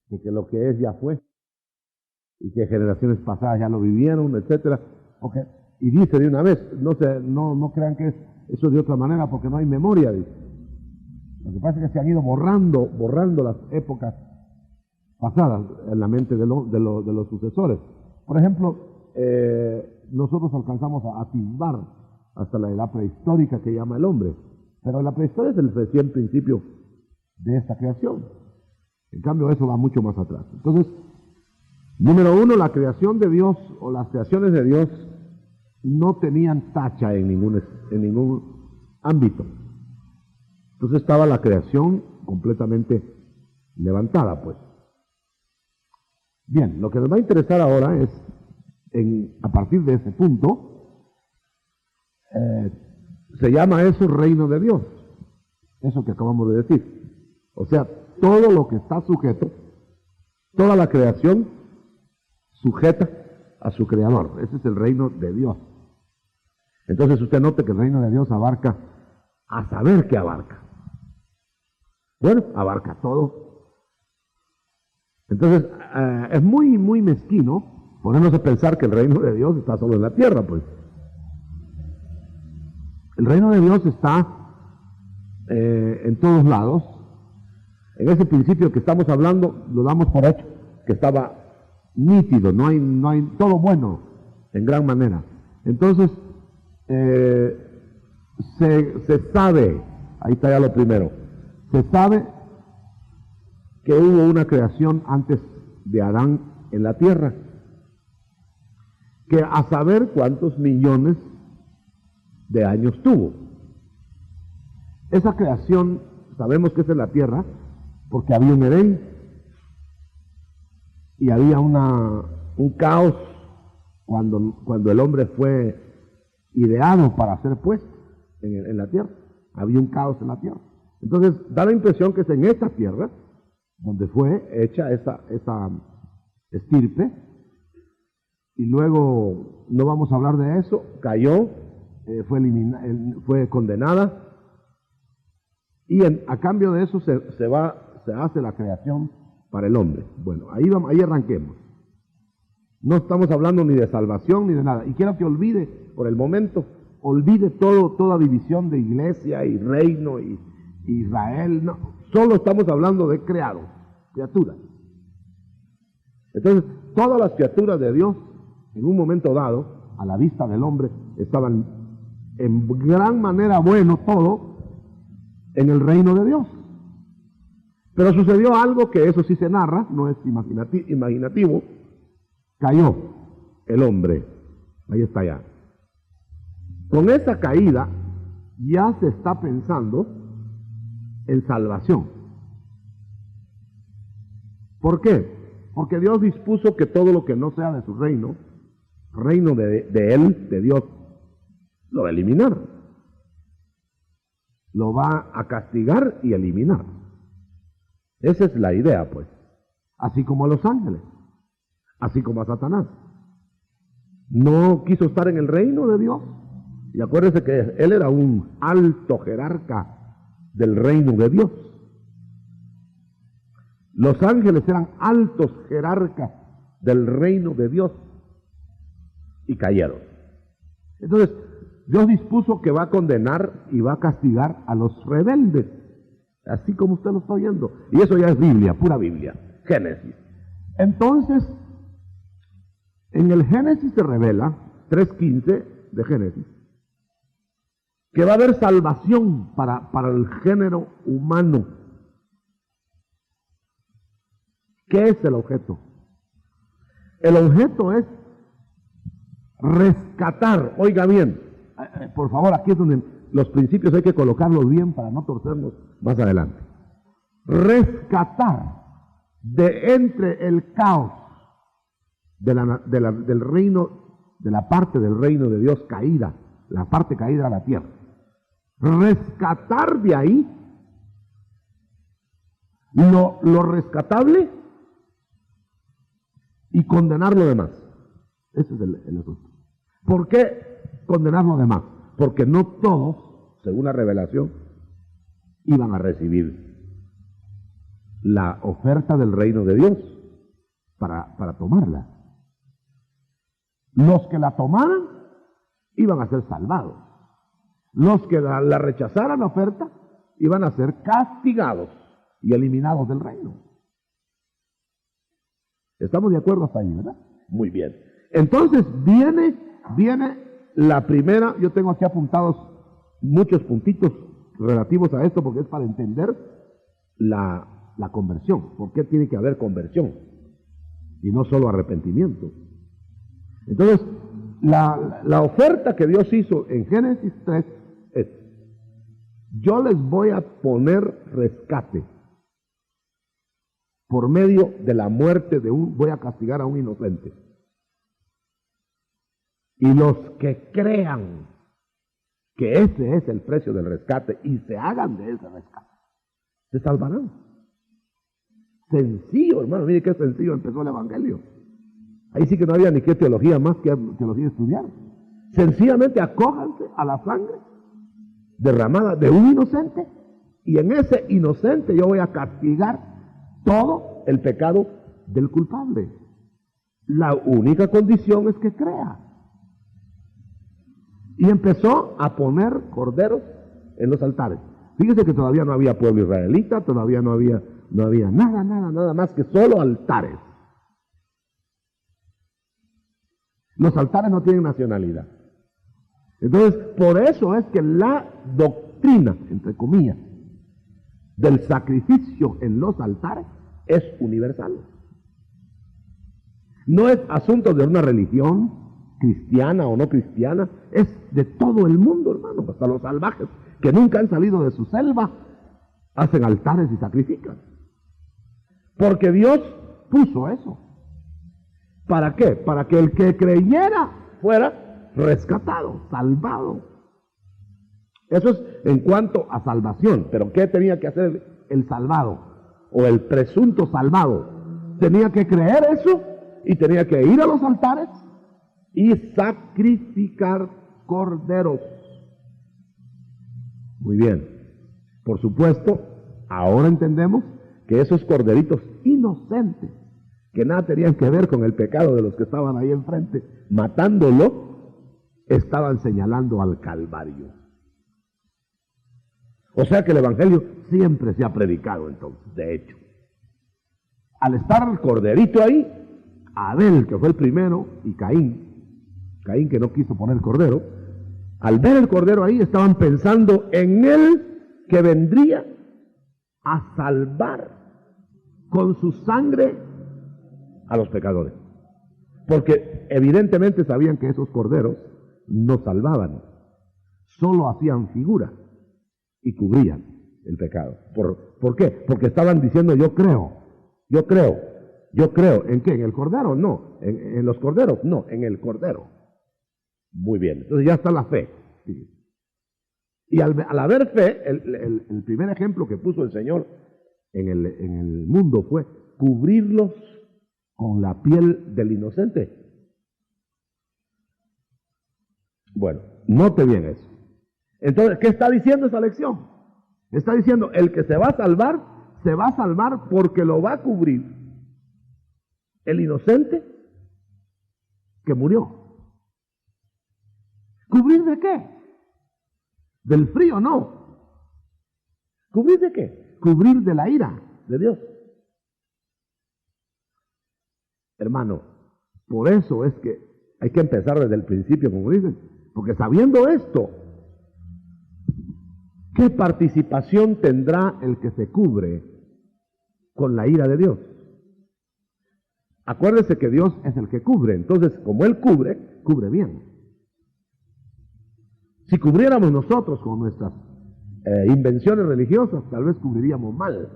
de que lo que es ya fue, y que generaciones pasadas ya lo vivieron, etcétera. Okay. Y dice de una vez, no crean que es eso de otra manera, porque no hay memoria, dice. Lo que pasa es que se han ido borrando las épocas pasadas en la mente de los sucesores. Por ejemplo, nosotros alcanzamos a atisbar hasta la edad prehistórica que llama el hombre, pero la prehistoria es el recién principio de esta creación. En cambio, eso va mucho más atrás. Entonces, número uno, la creación de Dios o las creaciones de Dios no tenían tacha en ningún ámbito. Entonces estaba la creación completamente levantada, pues. Bien, lo que nos va a interesar ahora es, a partir de ese punto, se llama eso reino de Dios. Eso que acabamos de decir. O sea, todo lo que está sujeto, toda la creación sujeta a su creador. Ese es el reino de Dios. Entonces usted note que el reino de Dios abarca, a saber qué abarca. Bueno, abarca todo. Entonces, es muy, muy mezquino ponernos a pensar que el reino de Dios está solo en la tierra, pues. El reino de Dios está en todos lados. En ese principio que estamos hablando, lo damos por hecho, que estaba nítido, no hay todo bueno, en gran manera. Entonces, se sabe, ahí está ya lo primero, se sabe que hubo una creación antes de Adán en la tierra, que a saber cuántos millones de años tuvo. Esa creación sabemos que es en la tierra porque había un Edén y había un caos cuando el hombre fue ideado para ser puesto en la tierra. Había un caos en la tierra. Entonces da la impresión que es en esta tierra donde fue hecha esa estirpe, y luego no vamos a hablar de eso, cayó, fue condenada, y a cambio de eso se hace la creación para el hombre. Bueno, ahí arranquemos. No estamos hablando ni de salvación ni de nada, y quiero que olvide por el momento, toda división de iglesia y reino y Israel, no, solo estamos hablando de criaturas. Entonces, todas las criaturas de Dios, en un momento dado, a la vista del hombre, estaban en gran manera bueno todo en el reino de Dios. Pero sucedió algo que eso sí se narra, no es imaginativo. Cayó el hombre, ahí está ya. Con esa caída ya se está pensando en salvación. ¿Por qué? Porque Dios dispuso que todo lo que no sea de su reino de Él, de Dios, lo va a eliminar. Lo va a castigar y eliminar. Esa es la idea, pues. Así como a los ángeles, así como a Satanás. No quiso estar en el reino de Dios. Y acuérdense que él era un alto jerarca del reino de Dios. Los ángeles eran altos jerarcas del reino de Dios y cayeron. Entonces, Dios dispuso que va a condenar y va a castigar a los rebeldes, así como usted lo está oyendo. Y eso ya es Biblia, pura Biblia, Génesis. Entonces, en el Génesis se revela, 3:15 de Génesis, que va a haber salvación para el género humano. ¿Qué es el objeto? El objeto es rescatar, oiga bien, por favor, aquí es donde los principios hay que colocarlos bien para no torcernos más adelante. Rescatar de entre el caos del reino, de la parte del reino de Dios caída, la parte caída a la tierra. Rescatar de ahí lo rescatable y condenar lo demás. Ese es el asunto. ¿Por qué condenar lo demás? Porque no todos, según la revelación, iban a recibir la oferta del reino de Dios para tomarla. Los que la tomaran iban a ser salvados. Los que la rechazaran la oferta iban a ser castigados y eliminados del reino. ¿Estamos de acuerdo hasta ahí, verdad? Muy bien. Entonces viene la primera. Yo tengo aquí apuntados muchos puntitos relativos a esto porque es para entender la conversión. ¿Por qué tiene que haber conversión? Y no solo arrepentimiento. Entonces, la oferta que Dios hizo en Génesis 3 es: yo les voy a poner rescate por medio de la muerte voy a castigar a un inocente. Y los que crean que ese es el precio del rescate y se hagan de ese rescate, se salvarán. Sencillo, hermano, mire qué sencillo empezó el Evangelio. Ahí sí que no había ni qué teología más que teología estudiar. Sencillamente acójanse a la sangre derramada de un inocente, y en ese inocente yo voy a castigar todo el pecado del culpable. La única condición es que crea. Y empezó a poner corderos en los altares. Fíjese que todavía no había pueblo israelita, todavía no había nada más que solo altares. Los altares no tienen nacionalidad. Entonces, por eso es que la doctrina, entre comillas, del sacrificio en los altares es universal. No es asunto de una religión cristiana o no cristiana, es de todo el mundo, hermano. Hasta los salvajes que nunca han salido de su selva hacen altares y sacrifican. Porque Dios puso eso. ¿Para qué? Para que el que creyera fuera rescatado, salvado. Eso es en cuanto a salvación. Pero ¿qué tenía que hacer el salvado o el presunto salvado? Tenía que creer eso y tenía que ir a los altares y sacrificar corderos. Muy bien. Por supuesto, ahora entendemos que esos corderitos inocentes, que nada tenían que ver con el pecado de los que estaban ahí enfrente, matándolo, estaban señalando al Calvario. O sea que el Evangelio siempre se ha predicado entonces, de hecho. Al estar el corderito ahí, Abel, que fue el primero, y Caín que no quiso poner cordero, al ver el cordero ahí estaban pensando en él que vendría a salvar con su sangre a los pecadores. Porque evidentemente sabían que esos corderos no salvaban, solo hacían figura y cubrían el pecado. ¿Por qué? Porque estaban diciendo yo creo. ¿En qué? ¿En el cordero? No. ¿En los corderos? No, en el cordero. Muy bien, entonces ya está la fe. Y al haber fe, el primer ejemplo que puso el Señor en el mundo fue cubrirlos con la piel del inocente. Bueno, note bien eso. Entonces, ¿qué está diciendo esa lección? Está diciendo, el que se va a salvar porque lo va a cubrir el inocente que murió. ¿Cubrir de qué? Del frío, no. ¿Cubrir de qué? Cubrir de la ira de Dios. Hermano, por eso es que hay que empezar desde el principio, como dicen, porque sabiendo esto, ¿qué participación tendrá el que se cubre con la ira de Dios? Acuérdese que Dios es el que cubre, entonces como Él cubre bien. Si cubriéramos nosotros con nuestras invenciones religiosas, tal vez cubriríamos mal.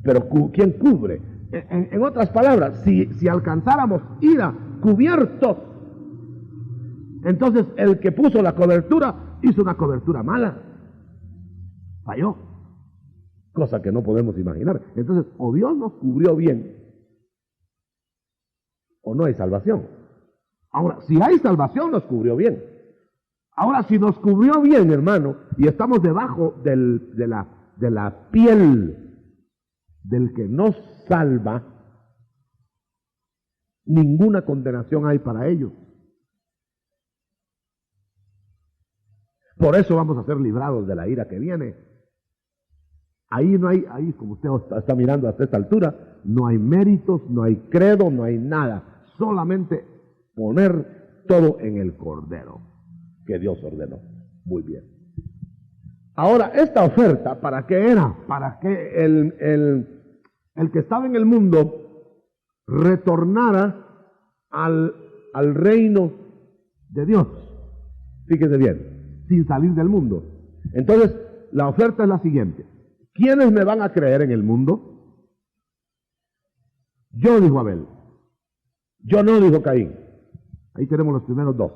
Pero ¿quién cubre? En otras palabras, si alcanzáramos ira cubiertos, entonces el que puso la cobertura hizo una cobertura mala. Falló. Cosa que no podemos imaginar. Entonces, o Dios nos cubrió bien, o no hay salvación. Ahora, si hay salvación, nos cubrió bien. Ahora, si nos cubrió bien, hermano, y estamos debajo de la piel del que no salva, ninguna condenación hay para ellos. Por eso vamos a ser librados de la ira que viene. Ahí no hay, ahí como usted está mirando hasta esta altura, no hay méritos, no hay credo, no hay nada. Solamente poner todo en el Cordero que Dios ordenó. Muy bien. Ahora, esta oferta, ¿para qué era? Para que el que estaba en el mundo retornara al reino de Dios. Fíjese bien, sin salir del mundo. Entonces, la oferta es la siguiente. ¿Quiénes me van a creer en el mundo? Yo, dijo Abel. Yo no, dijo Caín. Ahí tenemos los primeros dos.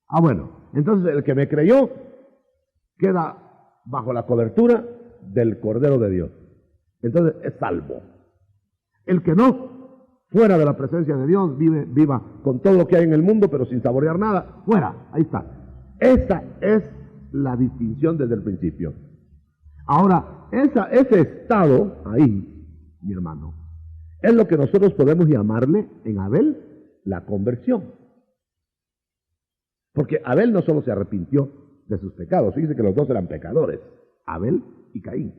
Ah, bueno, entonces el que me creyó queda bajo la cobertura del Cordero de Dios. Entonces es salvo. El que no, fuera de la presencia de Dios, viva con todo lo que hay en el mundo, pero sin saborear nada, fuera, ahí está. Esa es la distinción desde el principio. Ahora, ese estado ahí, mi hermano, es lo que nosotros podemos llamarle en Abel la conversión. Porque Abel no solo se arrepintió de sus pecados, fíjense que los dos eran pecadores, Abel y Caín.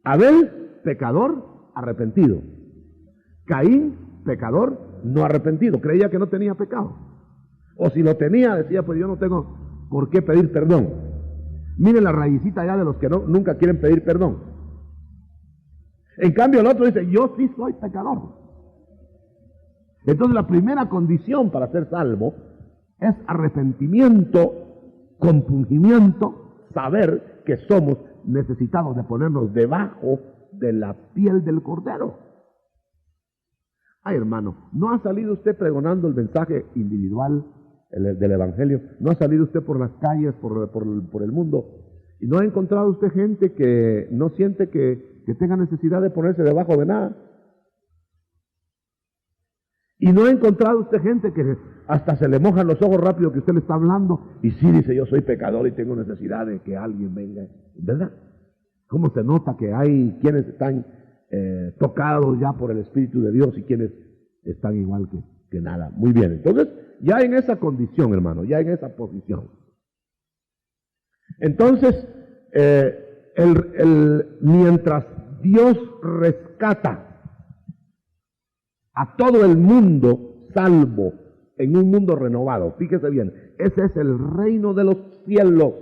Abel, pecador, arrepentido. Caín, pecador, no arrepentido, creía que no tenía pecado. O si lo tenía, decía, pues yo no tengo por qué pedir perdón. Miren la raicita ya de los que nunca quieren pedir perdón. En cambio el otro dice, yo sí soy pecador. Entonces la primera condición para ser salvo es arrepentimiento, compungimiento, saber que somos necesitados de ponernos debajo de la piel del Cordero. Ay, hermano, ¿no ha salido usted pregonando el mensaje individual del Evangelio? ¿No ha salido usted por las calles, por el mundo? ¿Y no ha encontrado usted gente que no siente que tenga necesidad de ponerse debajo de nada? ¿Y no ha encontrado usted gente que hasta se le mojan los ojos rápido que usted le está hablando? Y sí dice, yo soy pecador y tengo necesidad de que alguien venga. ¿Verdad? ¿Cómo se nota que hay quienes están tocados ya por el Espíritu de Dios y quienes están igual que nada? Muy bien, entonces ya en esa condición, hermano, ya en esa posición. Entonces, mientras Dios rescata a todo el mundo salvo en un mundo renovado, fíjese bien, ese es el reino de los cielos.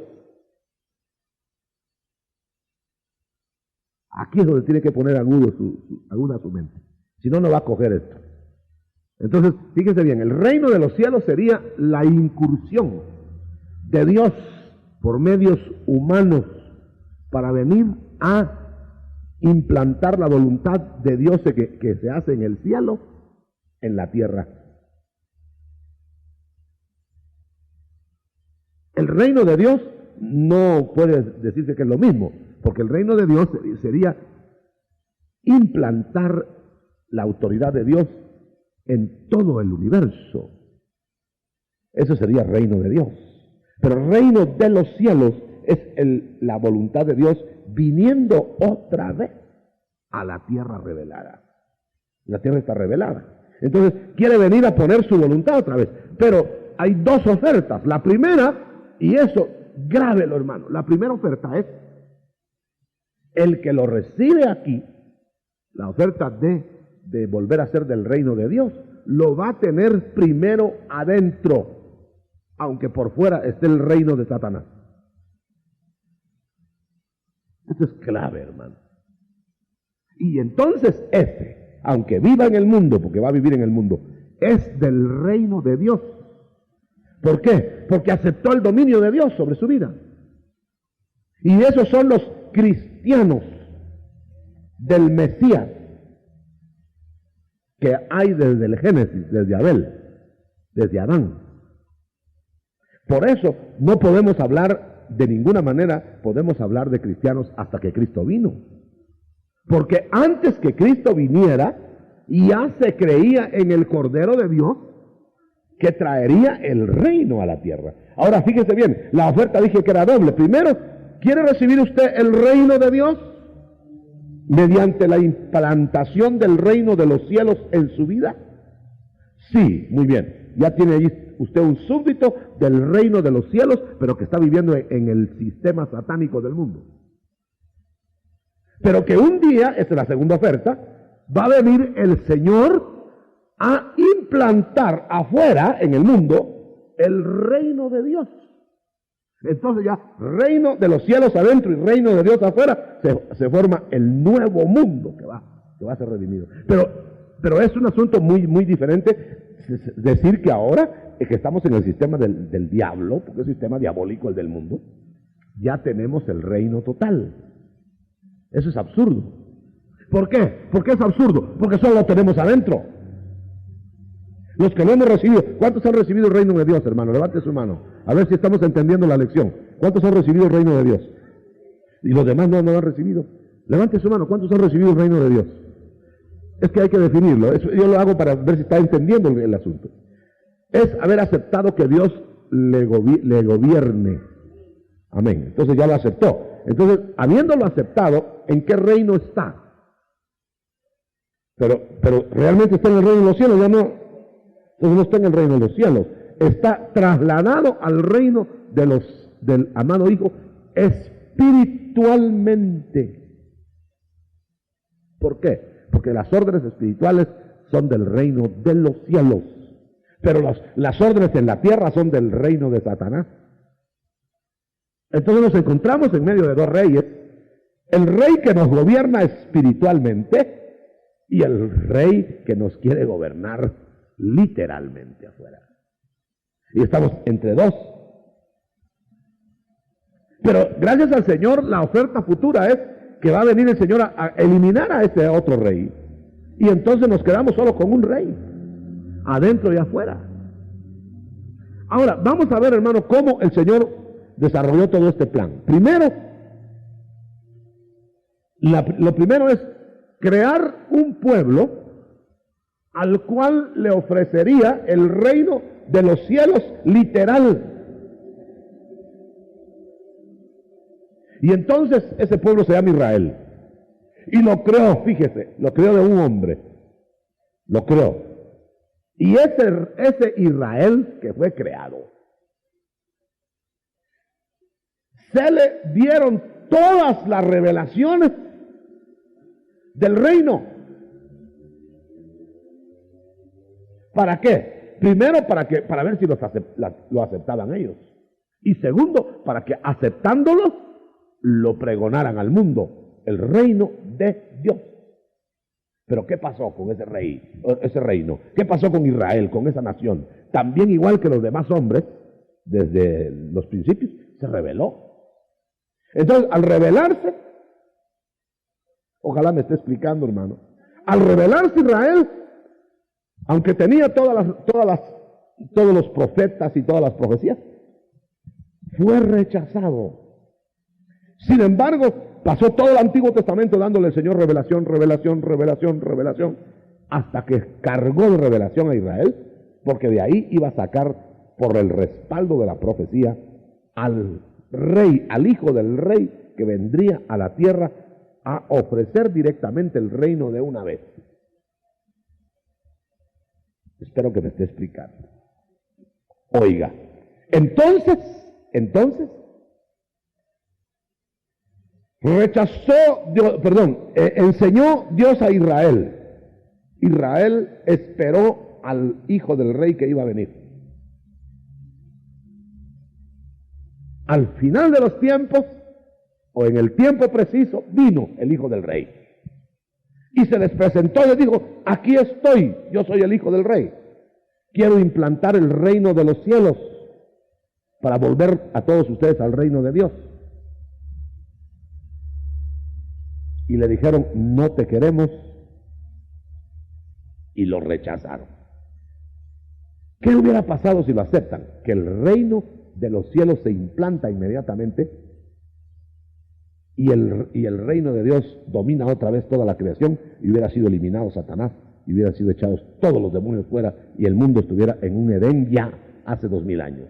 Aquí es donde tiene que poner aguda su mente, si no, no va a coger esto. Entonces, fíjese bien, el reino de los cielos sería la incursión de Dios por medios humanos para venir a implantar la voluntad de Dios que se hace en el cielo, en la tierra. El reino de Dios no puede decirse que es lo mismo, porque el reino de Dios sería implantar la autoridad de Dios en todo el universo. Eso sería reino de Dios. Pero el reino de los cielos es la voluntad de Dios viniendo otra vez a la tierra revelada. La tierra está revelada. Entonces quiere venir a poner su voluntad otra vez. Pero hay dos ofertas. La primera, y eso, grábelo, hermano. La primera oferta es el que lo recibe aquí, la oferta de volver a ser del reino de Dios, lo va a tener primero adentro, aunque por fuera esté el reino de Satanás. Esto es clave, hermano. Y entonces aunque viva en el mundo, porque va a vivir en el mundo, es del reino de Dios. ¿Por qué? Porque aceptó el dominio de Dios sobre su vida. Y esos son los cristianos del Mesías que hay desde el Génesis, desde Abel, desde Adán. Por eso no podemos hablar, de ninguna manera podemos hablar de cristianos hasta que Cristo vino. Porque antes que Cristo viniera, ya se creía en el Cordero de Dios que traería el reino a la tierra. Ahora fíjese bien, la oferta dije que era doble. Primero, ¿Quiere recibir usted el reino de Dios? Mediante la implantación del reino de los cielos en su vida. Sí, muy bien. Ya tiene ahí usted un súbdito del reino de los cielos, pero que está viviendo en el sistema satánico del mundo. Pero que un día, esta es la segunda oferta, va a venir el Señor a implantar afuera en el mundo el reino de Dios. Entonces ya reino de los cielos adentro y reino de Dios afuera, se forma el nuevo mundo que va a ser redimido. Pero es un asunto muy diferente decir que ahora que estamos en el sistema del diablo, porque es el sistema diabólico el del mundo, ya tenemos el reino total. Eso es absurdo. ¿Por qué? ¿Por qué es absurdo? Porque solo lo tenemos adentro. Los que no hemos recibido, ¿cuántos han recibido el reino de Dios, hermano? Levante su mano, a ver si estamos entendiendo la lección. ¿Cuántos han recibido el reino de Dios? Y los demás no han recibido. Levante su mano, ¿cuántos han recibido el reino de Dios? Es que hay que definirlo. Eso yo lo hago para ver si está entendiendo el asunto. Es haber aceptado que Dios le gobierne. Amén. Entonces ya lo aceptó. Entonces, habiéndolo aceptado, ¿en qué reino está? Pero realmente está en el reino de los cielos, ya no. Entonces no está en el reino de los cielos. Está trasladado al reino del amado Hijo espiritualmente. ¿Por qué? Porque las órdenes espirituales son del reino de los cielos. Pero las órdenes en la tierra son del reino de Satanás. Entonces nos encontramos en medio de dos reyes. El rey que nos gobierna espiritualmente y el rey que nos quiere gobernar literalmente afuera. Y estamos entre dos. Pero gracias al Señor, la oferta futura es que va a venir el Señor a eliminar a ese otro rey. Y entonces nos quedamos solo con un rey, adentro y afuera. Ahora, vamos a ver, hermano, cómo el Señor desarrolló todo este plan. Primero, lo primero es crear un pueblo al cual le ofrecería el reino de los cielos literal. Y entonces ese pueblo se llama Israel. Y lo creó, fíjese, lo creó de un hombre. Lo creó. Y ese Israel que fue creado, se le dieron todas las revelaciones del reino. ¿Para qué? Primero, para ver si lo aceptaban ellos. Y segundo, para que aceptándolo, lo pregonaran al mundo, el reino de Dios. Pero ¿qué pasó con ese reino? ¿Qué pasó con Israel, con esa nación? También igual que los demás hombres, desde los principios, se rebeló. Entonces, al rebelarse, ojalá me esté explicando, hermano, al rebelarse Israel, aunque tenía todos los profetas y todas las profecías, fue rechazado. Sin embargo, pasó todo el Antiguo Testamento dándole al Señor revelación, hasta que cargó de revelación a Israel, porque de ahí iba a sacar, por el respaldo de la profecía, al rey, al hijo del rey que vendría a la tierra a ofrecer directamente el reino de una vez. Espero que me esté explicando. Oiga, entonces, enseñó Dios a Israel. Israel esperó al hijo del rey que iba a venir. Al final de los tiempos, o en el tiempo preciso, vino el hijo del rey. Y se les presentó y les dijo, aquí estoy, yo soy el hijo del rey. Quiero implantar el reino de los cielos para volver a todos ustedes al reino de Dios. Y le dijeron, no te queremos, y lo rechazaron. ¿Qué hubiera pasado si lo aceptan? Que el reino de los cielos se implanta inmediatamente y el reino de Dios domina otra vez toda la creación y hubiera sido eliminado Satanás y hubieran sido echados todos los demonios fuera y el mundo estuviera en un Edén ya hace 2000 años.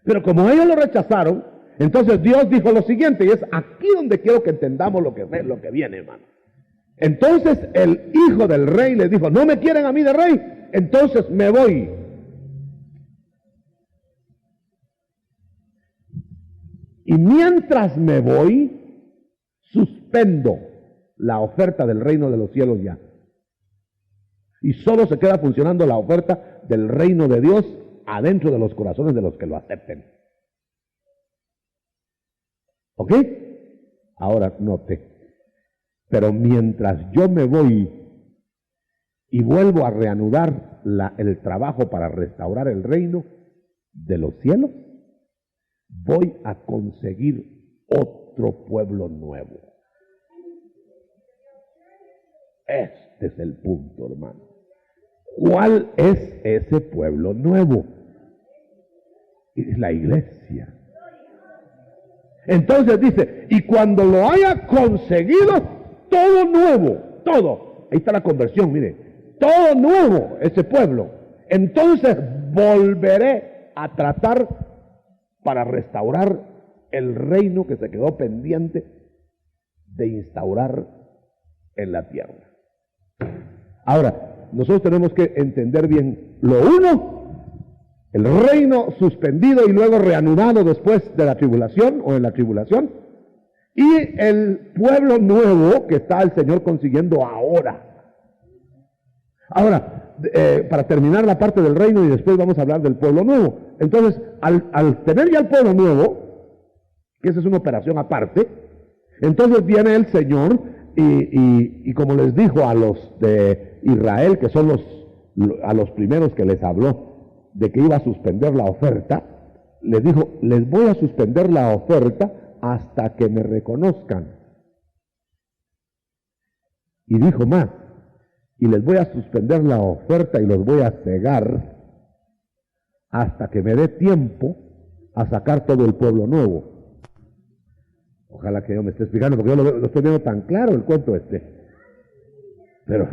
Pero como ellos lo rechazaron, Entonces Dios dijo lo siguiente, y es aquí donde quiero que entendamos lo que viene, hermano. Entonces el hijo del rey le dijo, no me quieren a mí de rey, entonces me voy. Y mientras me voy, suspendo la oferta del reino de los cielos ya. Y solo se queda funcionando la oferta del reino de Dios adentro de los corazones de los que lo acepten. ¿Ok? Ahora note. Pero mientras yo me voy y vuelvo a reanudar el trabajo para restaurar el reino de los cielos, voy a conseguir otro pueblo nuevo. Este es el punto, hermano. ¿Cuál es ese pueblo nuevo? Es la iglesia. Entonces dice, y cuando lo haya conseguido, todo nuevo, todo. Ahí está la conversión, mire. Todo nuevo, ese pueblo. Entonces volveré a tratar para restaurar el reino que se quedó pendiente de instaurar en la tierra. Ahora, nosotros tenemos que entender bien lo uno, el reino suspendido y luego reanudado después de la tribulación o en la tribulación, y el pueblo nuevo que está el Señor consiguiendo ahora. Ahora, para terminar la parte del reino y después vamos a hablar del pueblo nuevo. Entonces, al tener ya el pueblo nuevo, que esa es una operación aparte, entonces viene el Señor y como les dijo a los de Israel, que son a los primeros que les habló de que iba a suspender la oferta, les dijo, les voy a suspender la oferta hasta que me reconozcan. Y dijo más, y les voy a suspender la oferta y los voy a cegar hasta que me dé tiempo a sacar todo el pueblo nuevo. Ojalá que yo me esté explicando, porque yo lo estoy viendo tan claro el cuento este. Pero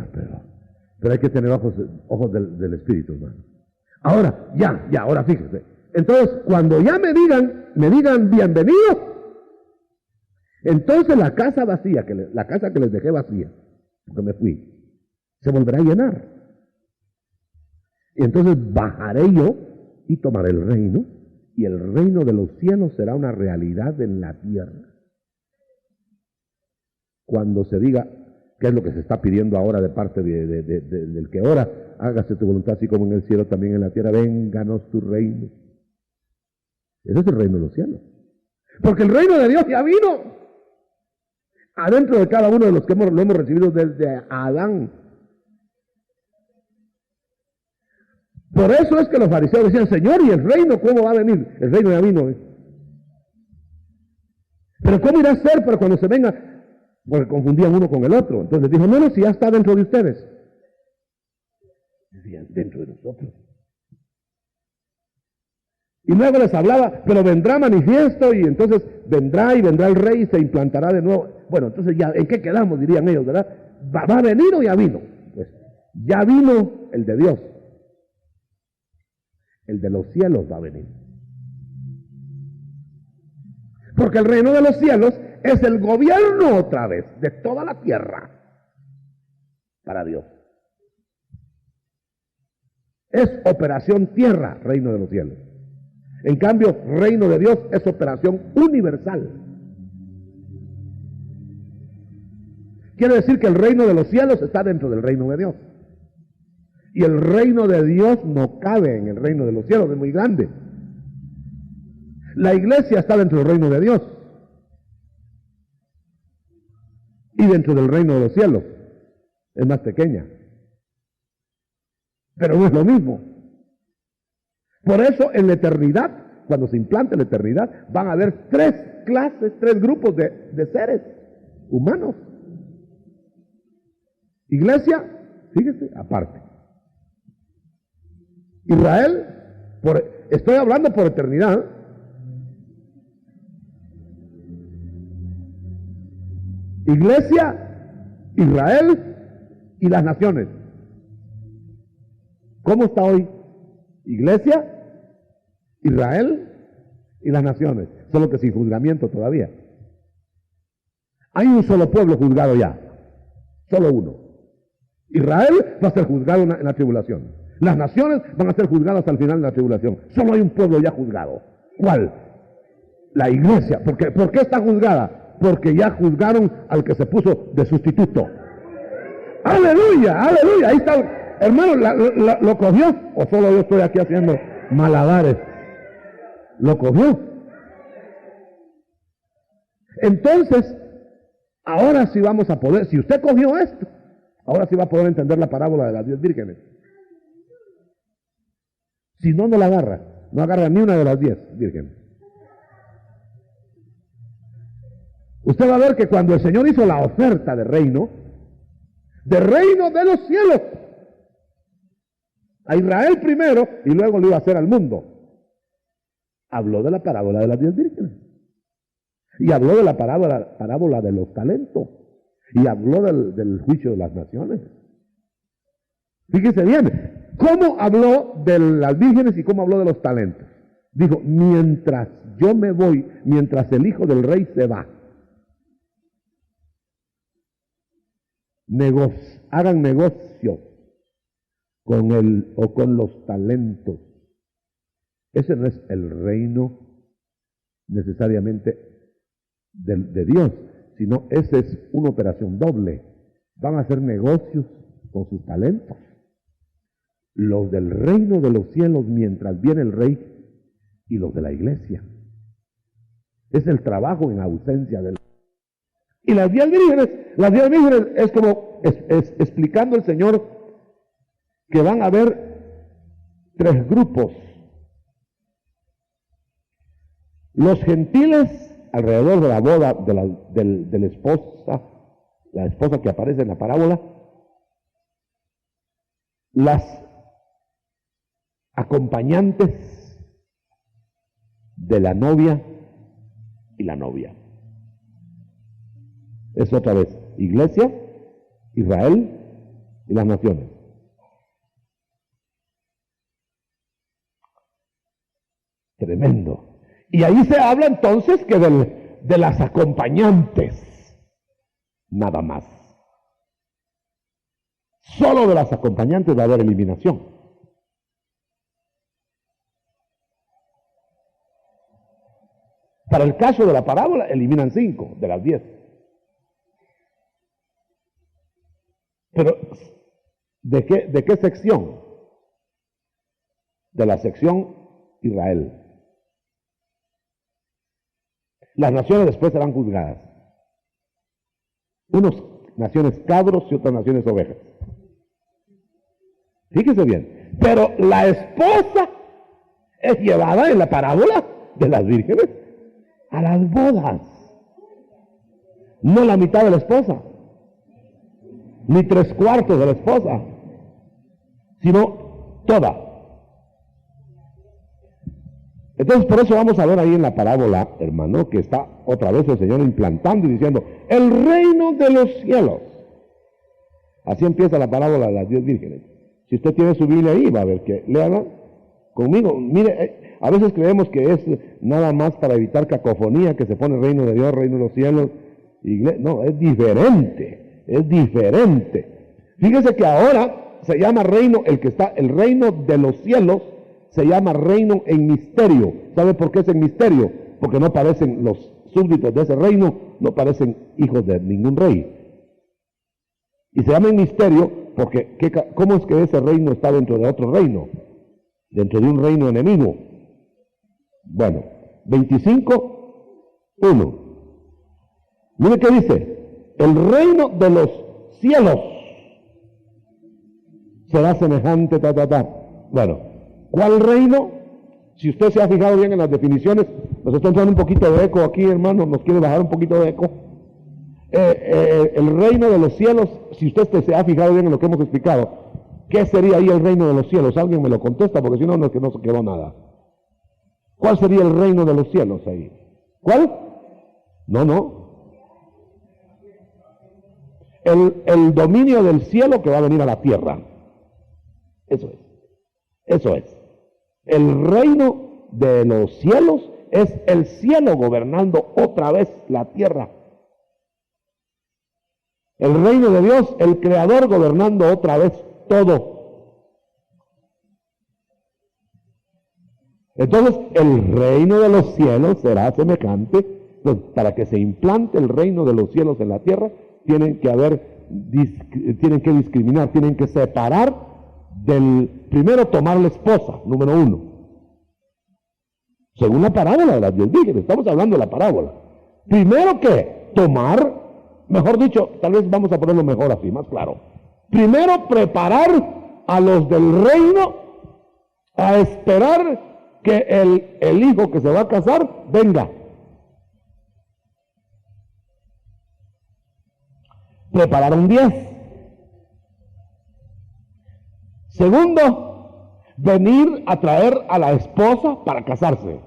hay que tener ojos del Espíritu, hermano. Ahora, ahora fíjese. Entonces, cuando ya me digan bienvenido, entonces la casa vacía, la casa que les dejé vacía, porque me fui, se volverá a llenar. Y entonces bajaré yo y tomaré el reino, y el reino de los cielos será una realidad en la tierra. Cuando se diga, ¿qué es lo que se está pidiendo ahora de parte del que ora? Hágase tu voluntad así como en el cielo, también en la tierra. Vénganos tu reino. Ese es el reino de los cielos. Porque el reino de Dios ya vino adentro de cada uno de los que lo hemos recibido desde Adán. Por eso es que los fariseos decían, Señor, ¿y el reino cómo va a venir? El reino ya vino. Pero ¿cómo irá a ser para cuando se venga? Porque confundían uno con el otro. Entonces dijo, no, si ya está dentro de ustedes. Decían, dentro de nosotros. Y luego les hablaba, pero vendrá manifiesto, y entonces vendrá el rey y se implantará de nuevo. Bueno, entonces ya, ¿en qué quedamos? Dirían ellos, ¿verdad? ¿Va a venir o ya vino? Pues ya vino el de Dios. El de los cielos va a venir. Porque el reino de los cielos es el gobierno otra vez de toda la tierra para Dios. Es operación tierra, reino de los cielos. En cambio, reino de Dios es operación universal. Quiere decir que el reino de los cielos está dentro del reino de Dios. Y el reino de Dios no cabe en el reino de los cielos, es muy grande. La iglesia está dentro del reino de Dios. Y dentro del reino de los cielos es más pequeña. Pero no es lo mismo. Por eso en la eternidad, cuando se implante la eternidad, van a haber tres grupos de seres humanos. Iglesia, fíjese, aparte. Israel, estoy hablando por eternidad. Iglesia, Israel y las naciones. ¿Cómo está hoy? Iglesia, Israel y las naciones, solo que sin juzgamiento todavía. Hay un solo pueblo juzgado ya, solo uno. Israel va a ser juzgado en la tribulación. Las naciones van a ser juzgadas al final de la tribulación. Solo hay un pueblo ya juzgado. ¿Cuál? La iglesia. ¿Por qué está juzgada? Porque ya juzgaron al que se puso de sustituto. ¡Aleluya! ¡Aleluya! Ahí está. Hermano, ¿lo cogió? ¿O solo yo estoy aquí haciendo malabares? ¿Lo cogió? Entonces, ahora sí vamos a poder, si usted cogió esto, ahora sí va a poder entender la parábola de las 10 vírgenes. Si no, no la agarra. No agarra ni una de las 10 vírgenes. Usted va a ver que cuando el Señor hizo la oferta de reino de los cielos, a Israel primero y luego lo iba a hacer al mundo, habló de la parábola de las 10 vírgenes. Y habló de la parábola de los talentos. Y habló del juicio de las naciones. Fíjese bien, ¿cómo habló de las vírgenes y cómo habló de los talentos? Dijo, mientras yo me voy, mientras el hijo del rey se va, hagan negocio con él o con los talentos. Ese no es el reino necesariamente de Dios, sino esa es una operación doble. Van a hacer negocios con sus talentos. Los del reino de los cielos mientras viene el rey y los de la iglesia. Es el trabajo en ausencia del. Y las 10 vírgenes es como explicando el Señor que van a haber 3 grupos. Los gentiles alrededor de la boda de la esposa que aparece en la parábola, las acompañantes de la novia y la novia. Es otra vez, iglesia, Israel y las naciones. Tremendo. Y ahí se habla entonces que de las acompañantes, nada más. Solo de las acompañantes va a haber eliminación. Para el caso de la parábola, eliminan 5 de las 10. Pero, ¿de qué sección? De la sección Israel. Las naciones después serán juzgadas. Unas naciones cabros y otras naciones ovejas. Fíjese bien. Pero la esposa es llevada en la parábola de las vírgenes a las bodas. No la mitad de la esposa, ni 3/4 de la esposa, sino toda. Entonces, por eso vamos a ver ahí en la parábola, hermano, que está otra vez el Señor implantando y diciendo, el reino de los cielos. Así empieza la parábola de las 10 vírgenes. Si usted tiene su Biblia ahí, va a ver que léala conmigo. Mire, a veces creemos que es nada más para evitar cacofonía, que se pone reino de Dios, reino de los cielos. No, es diferente, es diferente. Fíjese que ahora se llama reino, el reino de los cielos, se llama reino en misterio. ¿Sabe por qué es en misterio? Porque no parecen los súbditos de ese reino, no parecen hijos de ningún rey. Y se llama en misterio porque ¿cómo es que ese reino está dentro de otro reino? Dentro de un reino enemigo. Bueno, 25:1. Mire qué dice. El reino de los cielos será semejante, Bueno, ¿cuál reino? Si usted se ha fijado bien en las definiciones, nos está entrando un poquito de eco aquí, hermano, nos quiere bajar un poquito de eco. El reino de los cielos, si usted se ha fijado bien en lo que hemos explicado, ¿qué sería ahí el reino de los cielos? Alguien me lo contesta, porque si no, no es que no se quedó nada. ¿Cuál sería el reino de los cielos ahí? ¿Cuál? No. El dominio del cielo que va a venir a la tierra. Eso es. El reino de los cielos es el cielo gobernando otra vez la tierra. El reino de Dios, el Creador gobernando otra vez todo. Entonces, el reino de los cielos será semejante. Pues, para que se implante el reino de los cielos en la tierra, tienen que discriminar, tienen que separar primero tomar la esposa, número 1. Según la parábola de las 10 vírgenes, estamos hablando de la parábola. Primero que tomar, mejor dicho, tal vez vamos a ponerlo mejor así, más claro. Primero preparar a los del reino a esperar que el hijo que se va a casar venga. Prepararon 10. Segundo, venir a traer a la esposa para casarse.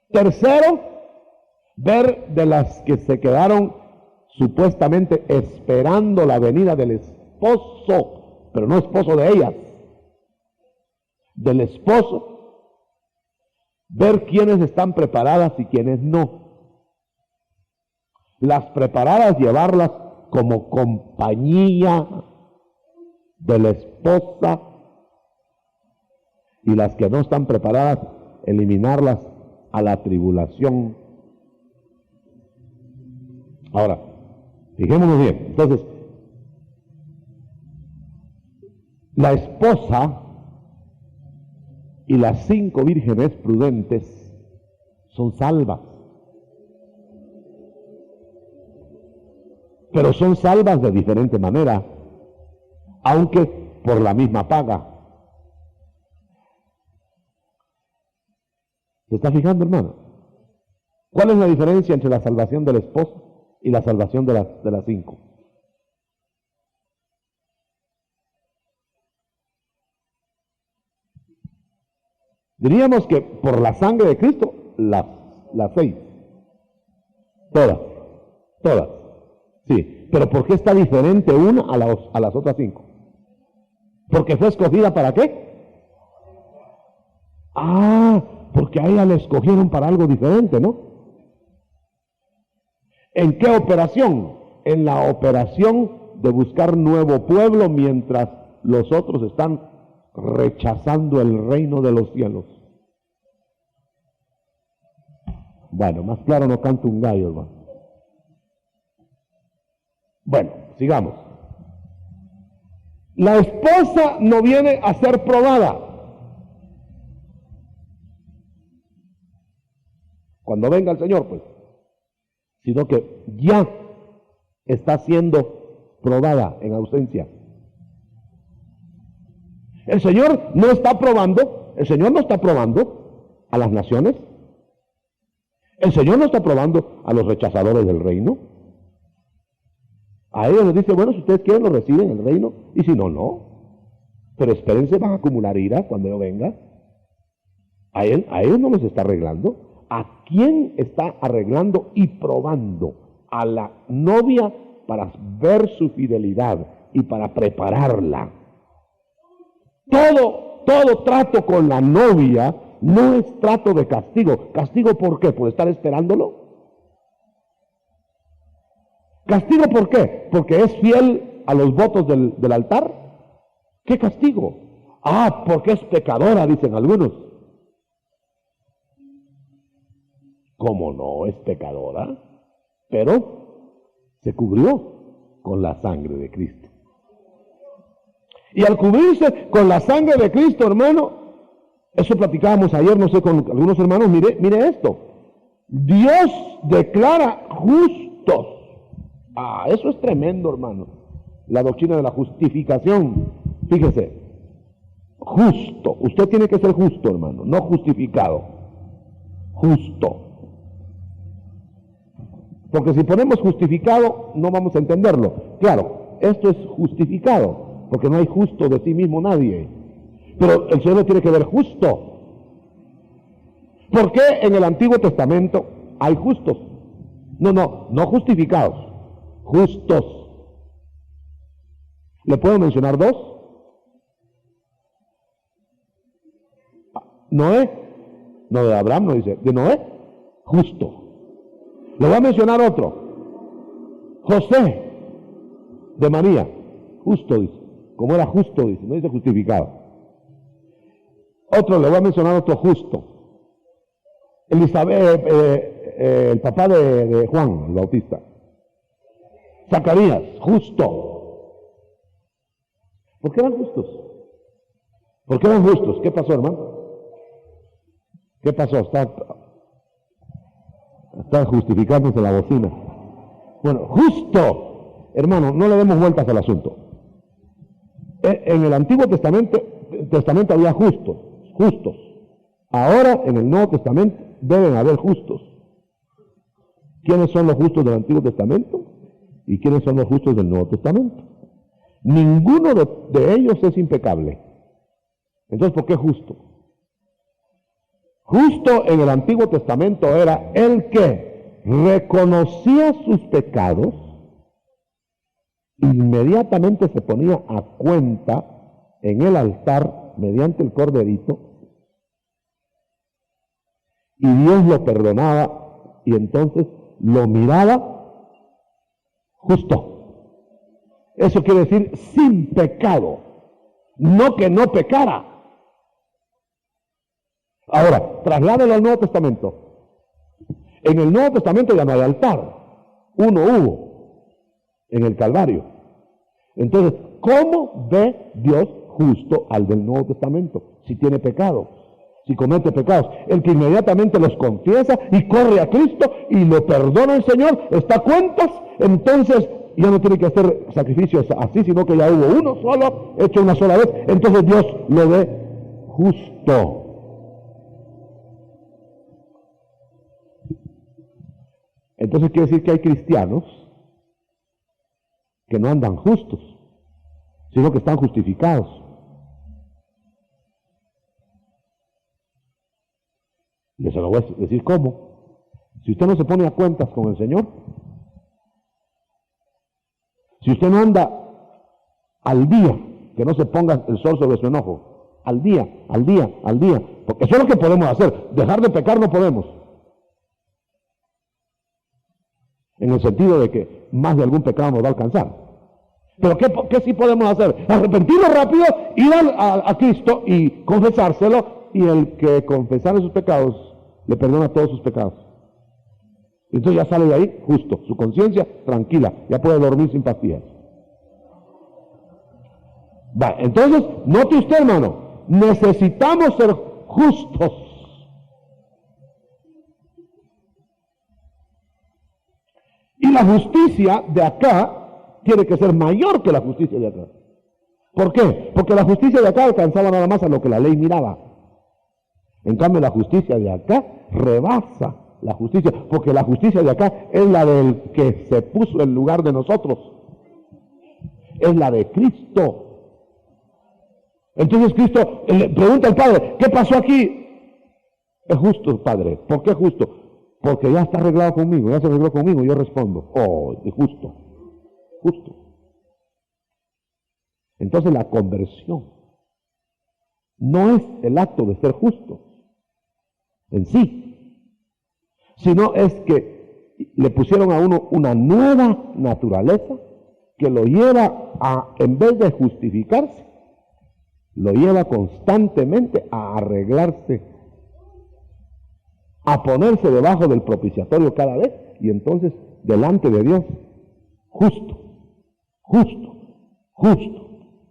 Tercero, ver de las que se quedaron supuestamente esperando la venida del esposo, pero no esposo de ellas, del esposo, ver quiénes están preparadas y quiénes no. Las preparadas llevarlas como compañía de la esposa, y las que no están preparadas, eliminarlas a la tribulación. Ahora, fijémonos bien. Entonces, la esposa y las 5 vírgenes prudentes son salvas, pero son salvas de diferente manera, aunque por la misma paga. ¿Se está fijando, hermano? ¿Cuál es la diferencia entre la salvación del esposo y la salvación de las 5? Diríamos que por la sangre de Cristo, las 6. Todas. Sí, pero ¿por qué está diferente una a las otras 5? ¿Porque fue escogida para qué? Porque a ella le escogieron para algo diferente, ¿no? ¿En qué operación? En la operación de buscar nuevo pueblo mientras los otros están rechazando el reino de los cielos. Bueno, más claro no canta un gallo, hermano. Bueno, sigamos. La esposa no viene a ser probada. Cuando venga el Señor, pues, sino que ya está siendo probada en ausencia. El Señor no está probando a las naciones. El Señor no está probando a los rechazadores del reino. A ellos les dice, bueno, si ustedes quieren lo reciben en el reino, y si no, no. Pero espérense, van a acumular ira cuando yo venga. A ellos no los está arreglando. ¿A quién está arreglando y probando? A la novia para ver su fidelidad y para prepararla. Todo trato con la novia no es trato de castigo. ¿Castigo por qué? ¿Por estar esperándolo? ¿Castigo por qué? ¿Porque es fiel a los votos del altar? ¿Qué castigo? Porque es pecadora, dicen algunos. ¿Cómo no es pecadora? Pero se cubrió con la sangre de Cristo. Y al cubrirse con la sangre de Cristo, hermano, eso platicábamos ayer, no sé, con algunos hermanos, mire esto. Dios declara justos. Eso es tremendo, hermano. La doctrina de la justificación. Fíjese, justo. Usted tiene que ser justo, hermano, no justificado. Justo. Porque si ponemos justificado, no vamos a entenderlo. Claro, esto es justificado, porque no hay justo de sí mismo nadie. Pero el Señor tiene que ver justo. ¿Por qué en el Antiguo Testamento hay justos? No justificados, justos. ¿Le puedo mencionar 2? Noé, No, de Abraham no dice, de Noé, justo. Le voy a mencionar otro. José, de María, justo dice. Como era justo, dice, no dice justificado. Otro, le voy a mencionar otro justo. Elizabeth, el papá de Juan, el Bautista. Zacarías, justo. ¿Por qué eran justos? ¿Por qué eran justos? ¿Qué pasó, hermano? ¿Qué pasó? Está justificándose la bocina. Bueno, justo, hermano, no le demos vueltas al asunto. En el Antiguo Testamento había justos. Ahora, en el Nuevo Testamento, deben haber justos. ¿Quiénes son los justos del Antiguo Testamento? ¿Y quiénes son los justos del Nuevo Testamento? Ninguno de ellos es impecable. Entonces, ¿por qué justo? Justo en el Antiguo Testamento era el que reconocía sus pecados, inmediatamente se ponía a cuenta en el altar mediante el corderito, y Dios lo perdonaba, y entonces lo miraba justo. Eso quiere decir sin pecado, no que no pecara. Ahora, trasládelo al Nuevo Testamento. En el Nuevo Testamento ya no hay altar. Uno hubo en el Calvario. Entonces, ¿cómo ve Dios justo al del Nuevo Testamento? Si tiene pecado, si comete pecados. El que inmediatamente los confiesa y corre a Cristo y lo perdona el Señor, está a cuentas, entonces ya no tiene que hacer sacrificios así, sino que ya hubo uno solo, hecho una sola vez. Entonces Dios lo ve justo. Entonces quiere decir que hay cristianos que no andan justos, sino que están justificados. Y se lo voy a decir cómo. Si usted no se pone a cuentas con el Señor, si usted no anda al día, que no se ponga el sol sobre su enojo, al día, porque eso es lo que podemos hacer. Dejar de pecar no podemos. En el sentido de que más de algún pecado nos va a alcanzar. Pero ¿qué sí podemos hacer? Arrepentirnos rápido, ir a Cristo y confesárselo, y el que confesara sus pecados, le perdona todos sus pecados. Entonces ya sale de ahí justo, su conciencia tranquila, ya puede dormir sin pastillas. Va, entonces, note usted, hermano, necesitamos ser justos. Y la justicia de acá tiene que ser mayor que la justicia de acá. ¿Por qué? Porque la justicia de acá alcanzaba nada más a lo que la ley miraba. En cambio, la justicia de acá rebasa la justicia, porque la justicia de acá es la del que se puso en lugar de nosotros. Es la de Cristo. Entonces Cristo le pregunta al Padre, ¿qué pasó aquí? Es justo, Padre. ¿Por qué justo? Porque ya está arreglado conmigo, ya se arregló conmigo. Yo respondo, oh, es justo. Entonces la conversión no es el acto de ser justos en sí, sino es que le pusieron a uno una nueva naturaleza que lo lleva a, en vez de justificarse, lo lleva constantemente a arreglarse, a ponerse debajo del propiciatorio cada vez, y entonces delante de Dios, justo.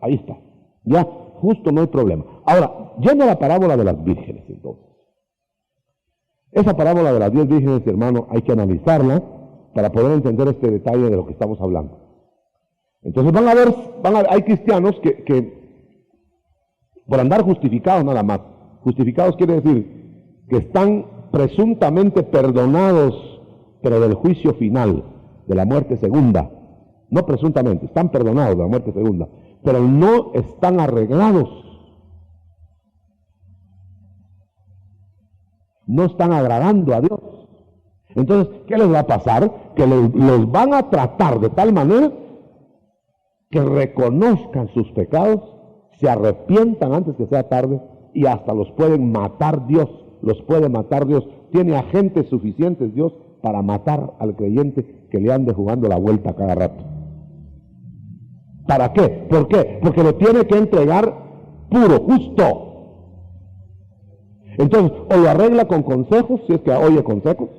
Ahí está. Ya, justo, no hay problema. Ahora, yendo a la parábola de las vírgenes, entonces. Esa parábola de las 10 vírgenes, hermano, hay que analizarla para poder entender este detalle de lo que estamos hablando. Entonces hay cristianos que por andar justificados nada más. Justificados quiere decir que están presuntamente perdonados, pero del juicio final, de la muerte segunda. No presuntamente, están perdonados de la muerte segunda, pero no están arreglados. No están agradando a Dios. Entonces, ¿qué les va a pasar? Que los van a tratar de tal manera que reconozcan sus pecados, se arrepientan antes que sea tarde, y hasta los pueden matar Dios, los puede matar Dios. Tiene agentes suficientes Dios para matar al creyente que le ande jugando la vuelta cada rato. ¿Para qué? ¿Por qué? Porque lo tiene que entregar puro, justo. Entonces, o lo arregla con consejos, si es que oye consejos,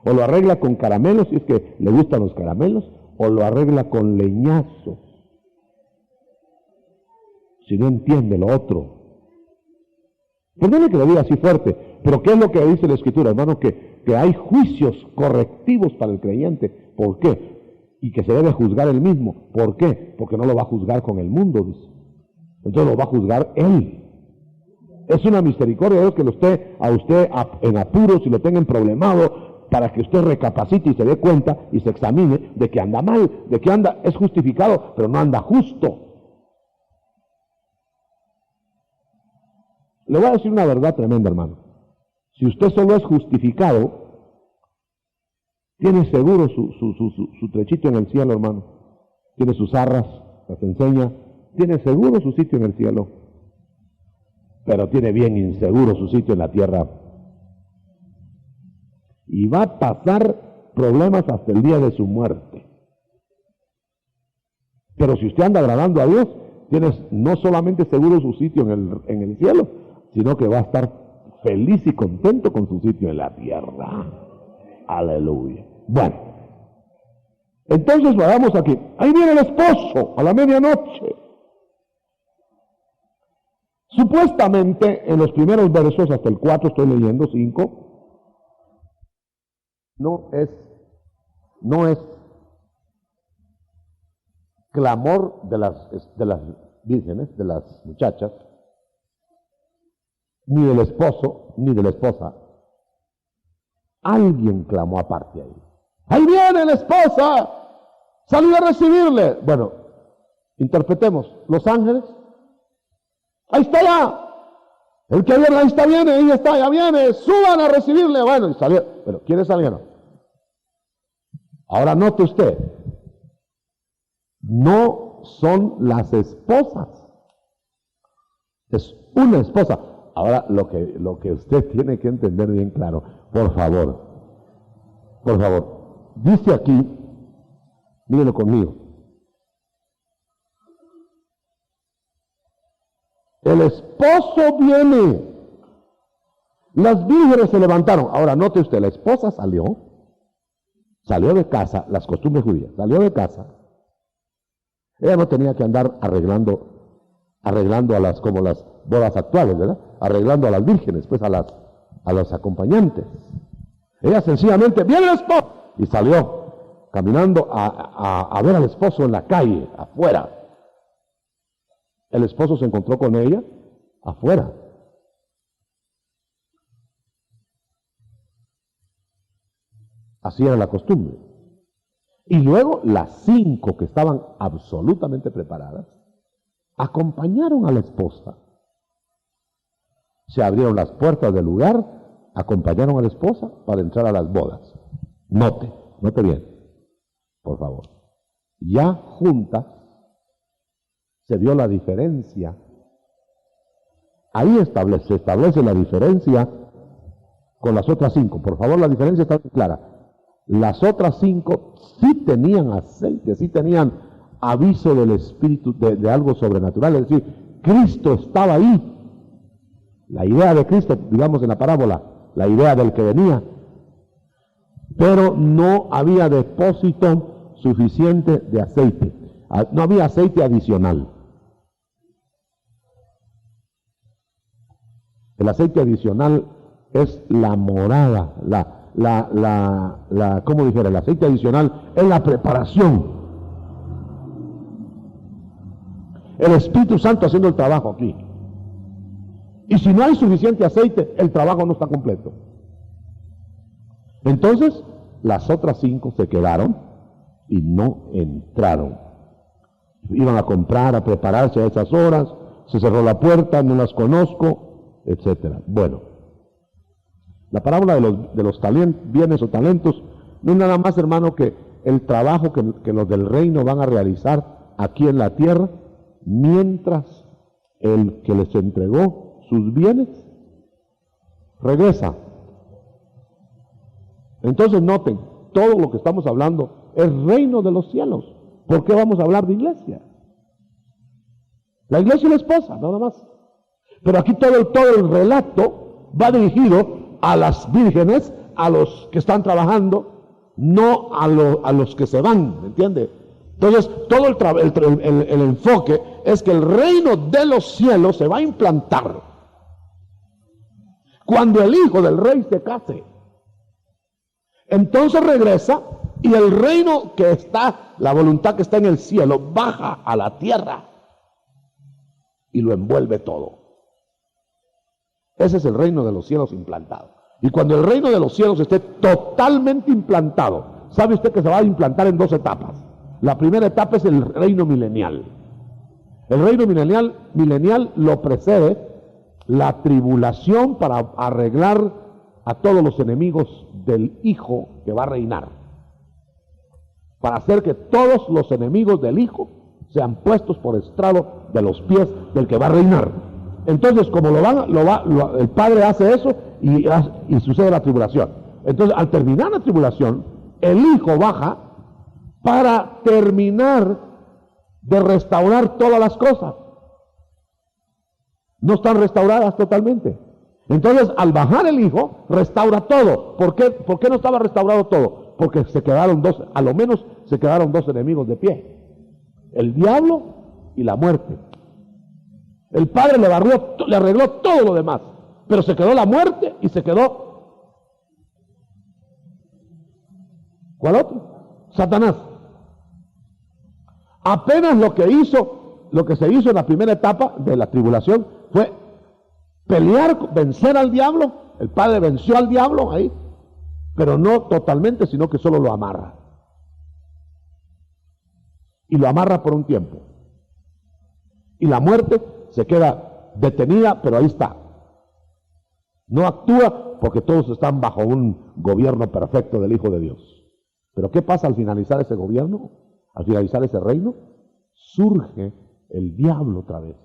o lo arregla con caramelos, si es que le gustan los caramelos, o lo arregla con leñazos, si no entiende lo otro. Perdone que lo diga así fuerte, pero ¿qué es lo que dice la Escritura, hermano? Que hay juicios correctivos para el creyente. ¿Por qué? Y que se debe juzgar él mismo. ¿Por qué? Porque no lo va a juzgar con el mundo, dice. Entonces lo va a juzgar él. Es una misericordia de Dios que lo esté a usted en apuros y lo tenga en problemado, para que usted recapacite y se dé cuenta y se examine de que anda mal, de que anda, es justificado, pero no anda justo. Le voy a decir una verdad tremenda, hermano. Si usted solo es justificado, tiene seguro su trechito en el cielo, hermano. Tiene sus arras, las enseña, tiene seguro su sitio en el cielo, pero tiene bien inseguro su sitio en la tierra. Y va a pasar problemas hasta el día de su muerte. Pero si usted anda agradando a Dios, tiene no solamente seguro su sitio en el cielo, sino que va a estar feliz y contento con su sitio en la tierra. Aleluya. Bueno, entonces vayamos aquí. Ahí viene el esposo a la medianoche. Supuestamente en los primeros versos, hasta el 4 estoy leyendo, 5, no es clamor de las vírgenes, de las muchachas, ni del esposo, ni de la esposa. Alguien clamó aparte ahí. ¡Ahí viene la esposa! ¡Salí a recibirle! Bueno, interpretemos. Los ángeles. ¡Ahí está ya! El que viene, ahí está, viene, ahí está, ya viene. ¡Suban a recibirle! Bueno, y salió. Pero, ¿quiénes salieron? Ahora note usted. No son las esposas. Es una esposa. Ahora, lo que usted tiene que entender bien claro, por favor, dice aquí, mírenlo conmigo, el esposo viene, las vírgenes se levantaron. Ahora, note usted, la esposa salió de casa, las costumbres judías, salió de casa, ella no tenía que andar arreglando a las, como las bodas actuales, ¿verdad? Arreglando a las vírgenes, pues a los acompañantes. Ella sencillamente, viene el esposo, y salió caminando a ver al esposo en la calle, afuera. El esposo se encontró con ella afuera. Así era la costumbre. Y luego las 5 que estaban absolutamente preparadas acompañaron a la esposa. Se abrieron las puertas del lugar, acompañaron a la esposa para entrar a las bodas. Note bien, por favor. Ya juntas se vio la diferencia. Ahí se establece la diferencia con las otras 5. Por favor, la diferencia está clara. Las otras 5 sí tenían aceite, sí tenían aviso del Espíritu, de algo sobrenatural, es decir, Cristo estaba ahí. La idea de Cristo, digamos en la parábola, la idea del que venía, pero no había depósito suficiente de aceite, no había aceite adicional. El aceite adicional es la morada, ¿cómo dijera? El aceite adicional es la preparación. El Espíritu Santo haciendo el trabajo aquí. Y si no hay suficiente aceite, el trabajo no está completo. Entonces, las otras 5 se quedaron y no entraron. Iban a comprar, a prepararse a esas horas, se cerró la puerta, no las conozco, etc. Bueno, la parábola de los bienes o talentos no es nada más, hermano, que el trabajo que los del reino van a realizar aquí en la tierra, mientras el que les entregó sus bienes regresa. Entonces noten, todo lo que estamos hablando es reino de los cielos. ¿Por qué vamos a hablar de iglesia? La iglesia es la esposa, nada más. Pero aquí todo el relato va dirigido a las vírgenes, a los que están trabajando, no a los que se van, ¿me entiende? Entonces, todo el enfoque es que el reino de los cielos se va a implantar cuando el hijo del rey se case. Entonces regresa y el reino que está, la voluntad que está en el cielo, baja a la tierra y lo envuelve todo. Ese es el reino de los cielos implantado. Y cuando el reino de los cielos esté totalmente implantado, ¿sabe usted que se va a implantar en dos etapas? La primera etapa es el reino milenial. El reino milenial lo precede la tribulación para arreglar a todos los enemigos del Hijo que va a reinar. Para hacer que todos los enemigos del Hijo sean puestos por estrado de los pies del que va a reinar. Entonces, como el Padre hace eso y sucede la tribulación. Entonces, al terminar la tribulación, el Hijo baja para terminar de restaurar todas las cosas. No están restauradas totalmente. Entonces, al bajar el Hijo, restaura todo. ¿Por qué no estaba restaurado todo? Porque a lo menos se quedaron dos enemigos de pie. El diablo y la muerte. El Padre le arregló todo lo demás, pero se quedó la muerte y se quedó, ¿cuál otro? Satanás. Apenas lo que se hizo en la primera etapa de la tribulación fue pelear, vencer al diablo. El Padre venció al diablo ahí, pero no totalmente, sino que solo lo amarra. Y lo amarra por un tiempo. Y la muerte se queda detenida, pero ahí está. No actúa porque todos están bajo un gobierno perfecto del Hijo de Dios. Pero ¿qué pasa al finalizar ese gobierno? Al finalizar ese reino, surge el diablo otra vez.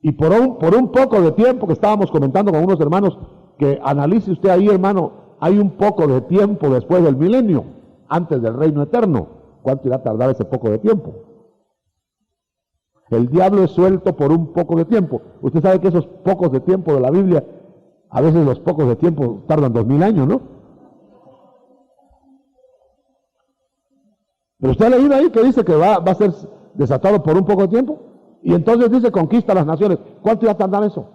Y por un poco de tiempo que estábamos comentando con unos hermanos, que analice usted ahí, hermano, hay un poco de tiempo después del milenio, antes del reino eterno. ¿Cuánto irá a tardar ese poco de tiempo? El diablo es suelto por un poco de tiempo. Usted sabe que esos pocos de tiempo de la Biblia, a veces los pocos de tiempo tardan 2000 años, ¿no? Pero usted ha leído ahí que dice que va a ser desatado por un poco de tiempo. Y entonces dice conquista las naciones. ¿Cuánto irá a tardar eso?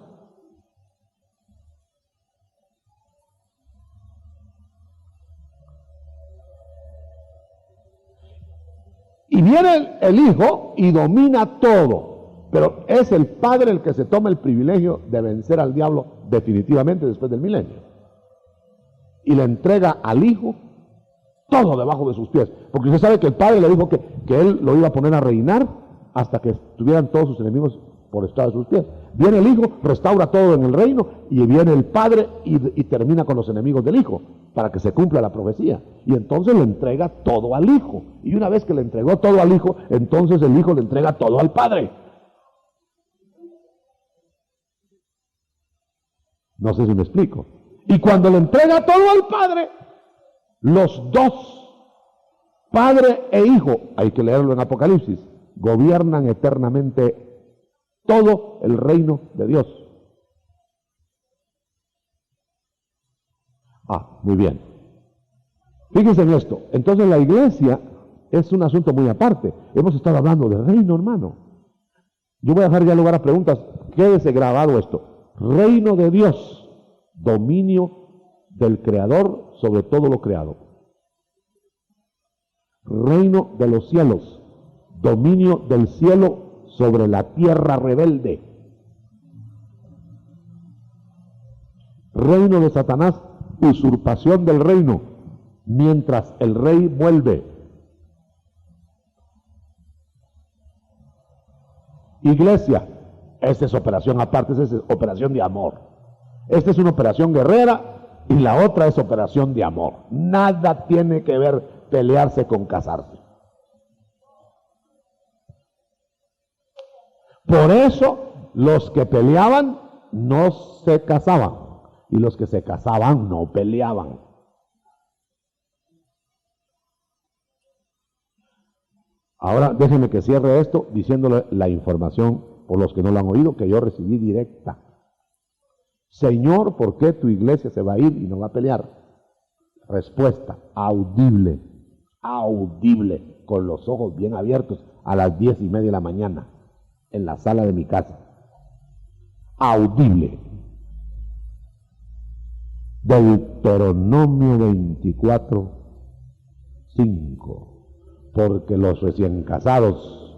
Y viene el Hijo y domina todo. Pero es el Padre el que se toma el privilegio de vencer al diablo definitivamente después del milenio. Y le entrega al Hijo todo debajo de sus pies. Porque usted sabe que el Padre le dijo que Él lo iba a poner a reinar hasta que estuvieran todos sus enemigos por estrado de sus pies. Viene el Hijo, restaura todo en el reino, y viene el Padre y termina con los enemigos del Hijo, para que se cumpla la profecía. Y entonces le entrega todo al Hijo. Y una vez que le entregó todo al Hijo, entonces el Hijo le entrega todo al Padre. No sé si me explico. Y cuando le entrega todo al Padre, los dos, Padre e Hijo, hay que leerlo en Apocalipsis, gobiernan eternamente todo el reino de Dios. Muy bien. Fíjense en esto. Entonces la iglesia es un asunto muy aparte. Hemos estado hablando de reino, hermano. Yo voy a dejar ya lugar a preguntas. Quédese grabado esto. Reino de Dios, dominio del Creador sobre todo lo creado. Reino de los cielos, dominio del cielo sobre la tierra rebelde. Reino de Satanás, usurpación del reino, mientras el rey vuelve. Iglesia, esta es operación aparte, esta es operación de amor. Esta es una operación guerrera y la otra es operación de amor. Nada tiene que ver pelearse con casarse. Por eso los que peleaban no se casaban. Y los que se casaban no peleaban. Ahora déjenme que cierre esto diciéndole la información, por los que no lo han oído, que yo recibí directa. Señor, ¿por qué tu iglesia se va a ir y no va a pelear? Respuesta, audible, audible, con los ojos bien abiertos a las 10:30 de la mañana, en la sala de mi casa. Audible. Deuteronomio 24:5. Porque los recién casados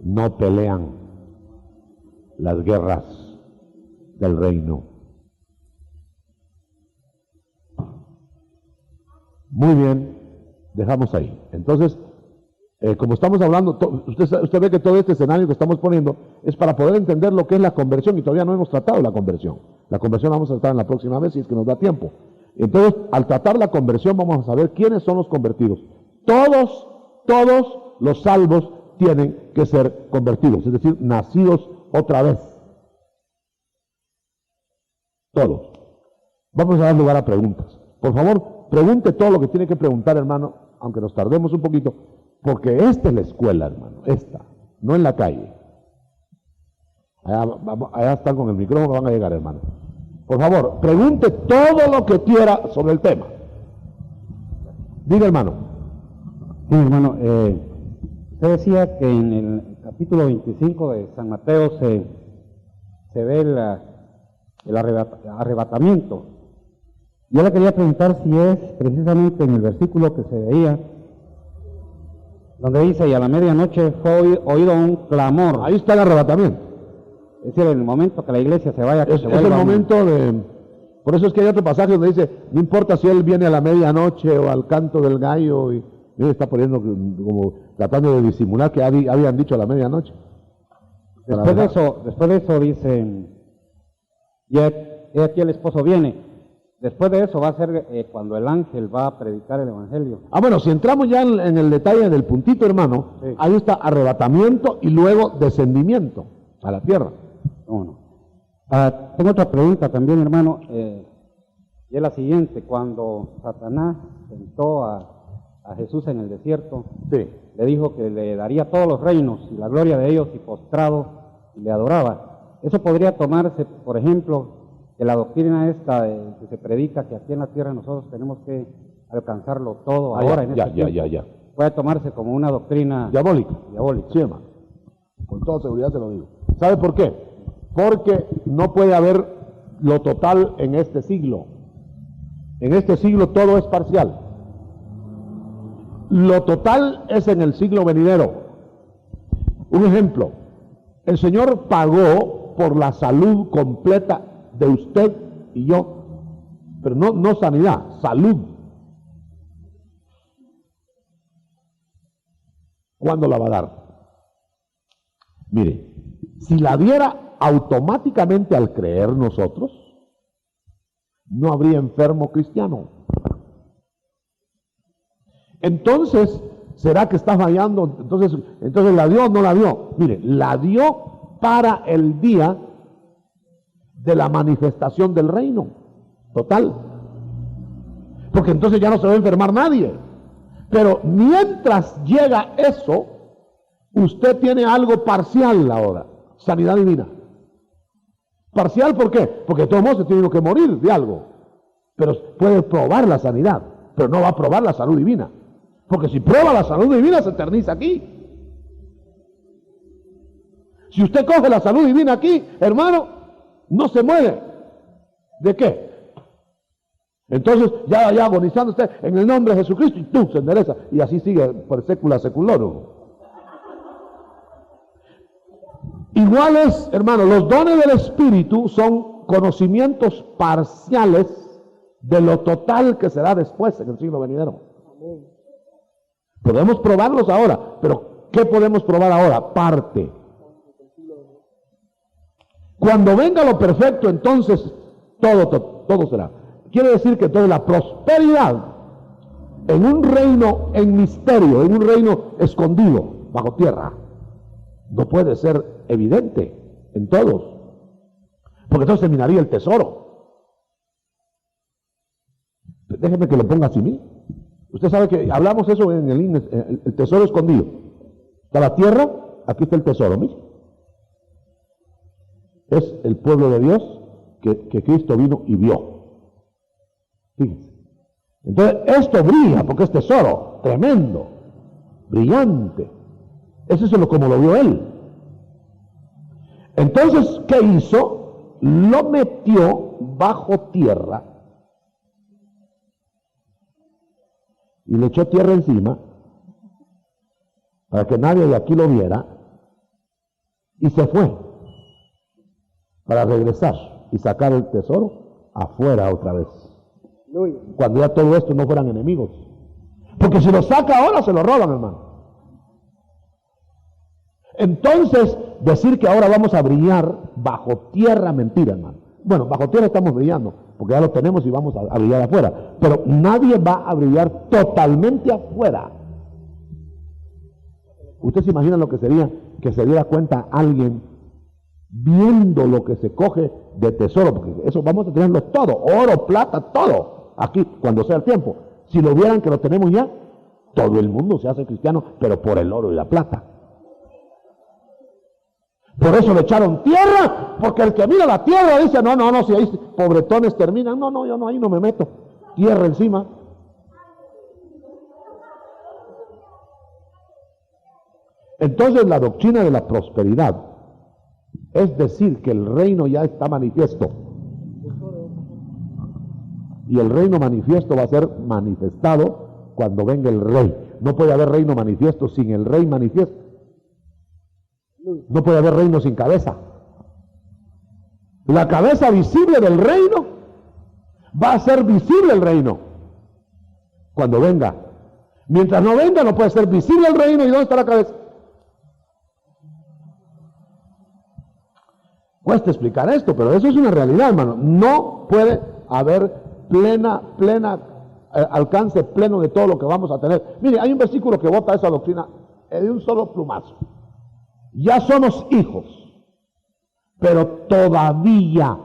no pelean las guerras del reino. Muy bien, dejamos ahí. Entonces, como estamos hablando, usted ve que todo este escenario que estamos poniendo es para poder entender lo que es la conversión, y todavía no hemos tratado la conversión. La conversión la vamos a tratar en la próxima vez si es que nos da tiempo. Entonces, al tratar la conversión vamos a saber quiénes son los convertidos. Todos los salvos tienen que ser convertidos, es decir, nacidos otra vez. Todos. Vamos a dar lugar a preguntas. Por favor, pregunte todo lo que tiene que preguntar, hermano, aunque nos tardemos un poquito, porque esta es la escuela, hermano, esta, no en la calle. Allá están con el micrófono, van a llegar, hermano. Por favor, pregunte todo lo que quiera sobre el tema. Diga, hermano. Sí, hermano, usted decía que en el capítulo 25 de San Mateo se ve el arrebatamiento. Yo le quería preguntar si es precisamente en el versículo que se veía, donde dice, y a la medianoche fue oído un clamor. Ahí está el arrebatamiento. Es decir, en el momento que la iglesia se vaya, es el momento de... Por eso es que hay otro pasaje donde dice, no importa si él viene a la medianoche o al canto del gallo, y él está poniendo como tratando de disimular que habían dicho a la medianoche. Después de eso dicen, y aquí el esposo viene. Después de eso va a ser cuando el ángel va a predicar el evangelio. Bueno, si entramos ya en el detalle del puntito, hermano, sí. Ahí está arrebatamiento y luego descendimiento a la tierra. Bueno, tengo otra pregunta también, hermano, y es la siguiente. Cuando Satanás tentó a Jesús en el desierto, sí, le dijo que le daría todos los reinos y la gloria de ellos, y postrado le adoraba. Eso podría tomarse, por ejemplo, de la doctrina esta que se predica, que aquí en la tierra nosotros tenemos que alcanzarlo todo ahora. Ya. Puede tomarse como una doctrina diabólica. Sí, hermano. Con toda seguridad se lo digo. ¿Sabe por qué? Porque no puede haber lo total en este siglo. En este siglo todo es parcial. Lo total es en el siglo venidero. Un ejemplo, el Señor pagó por la salud completa de usted y yo, pero no sanidad, salud. ¿Cuándo la va a dar? Mire, si la diera automáticamente al creer nosotros, no habría enfermo cristiano. Entonces, ¿será que está fallando? Entonces ¿la dio o no la dio? Mire, la dio para el día de la manifestación del reino total, porque entonces ya no se va a enfermar nadie. Pero mientras llega eso, usted tiene algo parcial ahora, sanidad divina. Parcial, ¿por qué? Porque de todos modos se tiene que morir de algo, pero puede probar la sanidad, pero no va a probar la salud divina, porque si prueba la salud divina se eterniza aquí. Si usted coge la salud divina aquí, hermano, no se muere. ¿De qué? Entonces ya agonizando usted en el nombre de Jesucristo, y tú se endereza, y así sigue por sécula seculorum. Iguales, hermano, los dones del Espíritu son conocimientos parciales de lo total que será después en el siglo venidero. Podemos probarlos ahora, pero ¿qué podemos probar ahora? Parte. Cuando venga lo perfecto, entonces todo será. Quiere decir que toda la prosperidad en un reino en misterio, en un reino escondido bajo tierra, no puede ser evidente en todos, porque entonces terminaría el tesoro. Déjeme que lo ponga así, mire. Usted sabe que hablamos eso en el tesoro escondido. Está la tierra, aquí está el tesoro, mire. Es el pueblo de Dios que Cristo vino y vio. Fíjense. Entonces, esto brilla porque es tesoro, tremendo, brillante. Eso es como lo vio él. Entonces, ¿qué hizo? Lo metió bajo tierra y le echó tierra encima para que nadie de aquí lo viera y se fue para regresar y sacar el tesoro afuera otra vez. Cuando ya todo esto no fueran enemigos. Porque si lo saca ahora se lo roban, hermano. Entonces, decir que ahora vamos a brillar bajo tierra, mentira, hermano. Bueno, bajo tierra estamos brillando, porque ya lo tenemos y vamos a brillar afuera. Pero nadie va a brillar totalmente afuera. ¿Usted se imagina lo que sería que se diera cuenta alguien viendo lo que se coge de tesoro? Porque eso vamos a tenerlo todo, oro, plata, todo, aquí, cuando sea el tiempo. Si lo vieran que lo tenemos ya, todo el mundo se hace cristiano, pero por el oro y la plata. Por eso le echaron tierra, porque el que mira la tierra dice, no, si ahí pobretones terminan, no, yo no, ahí no me meto, tierra encima. Entonces la doctrina de la prosperidad es decir que el reino ya está manifiesto. Y el reino manifiesto va a ser manifestado cuando venga el rey. No puede haber reino manifiesto sin el rey manifiesto. No puede haber reino sin cabeza. La cabeza visible del reino va a ser visible el reino cuando venga. Mientras no venga no puede ser visible el reino. ¿Y dónde está la cabeza? Cuesta explicar esto, pero eso es una realidad, hermano. No puede haber alcance pleno de todo lo que vamos a tener. Mire, hay un versículo que bota esa doctrina de un solo plumazo. Ya somos hijos, pero todavía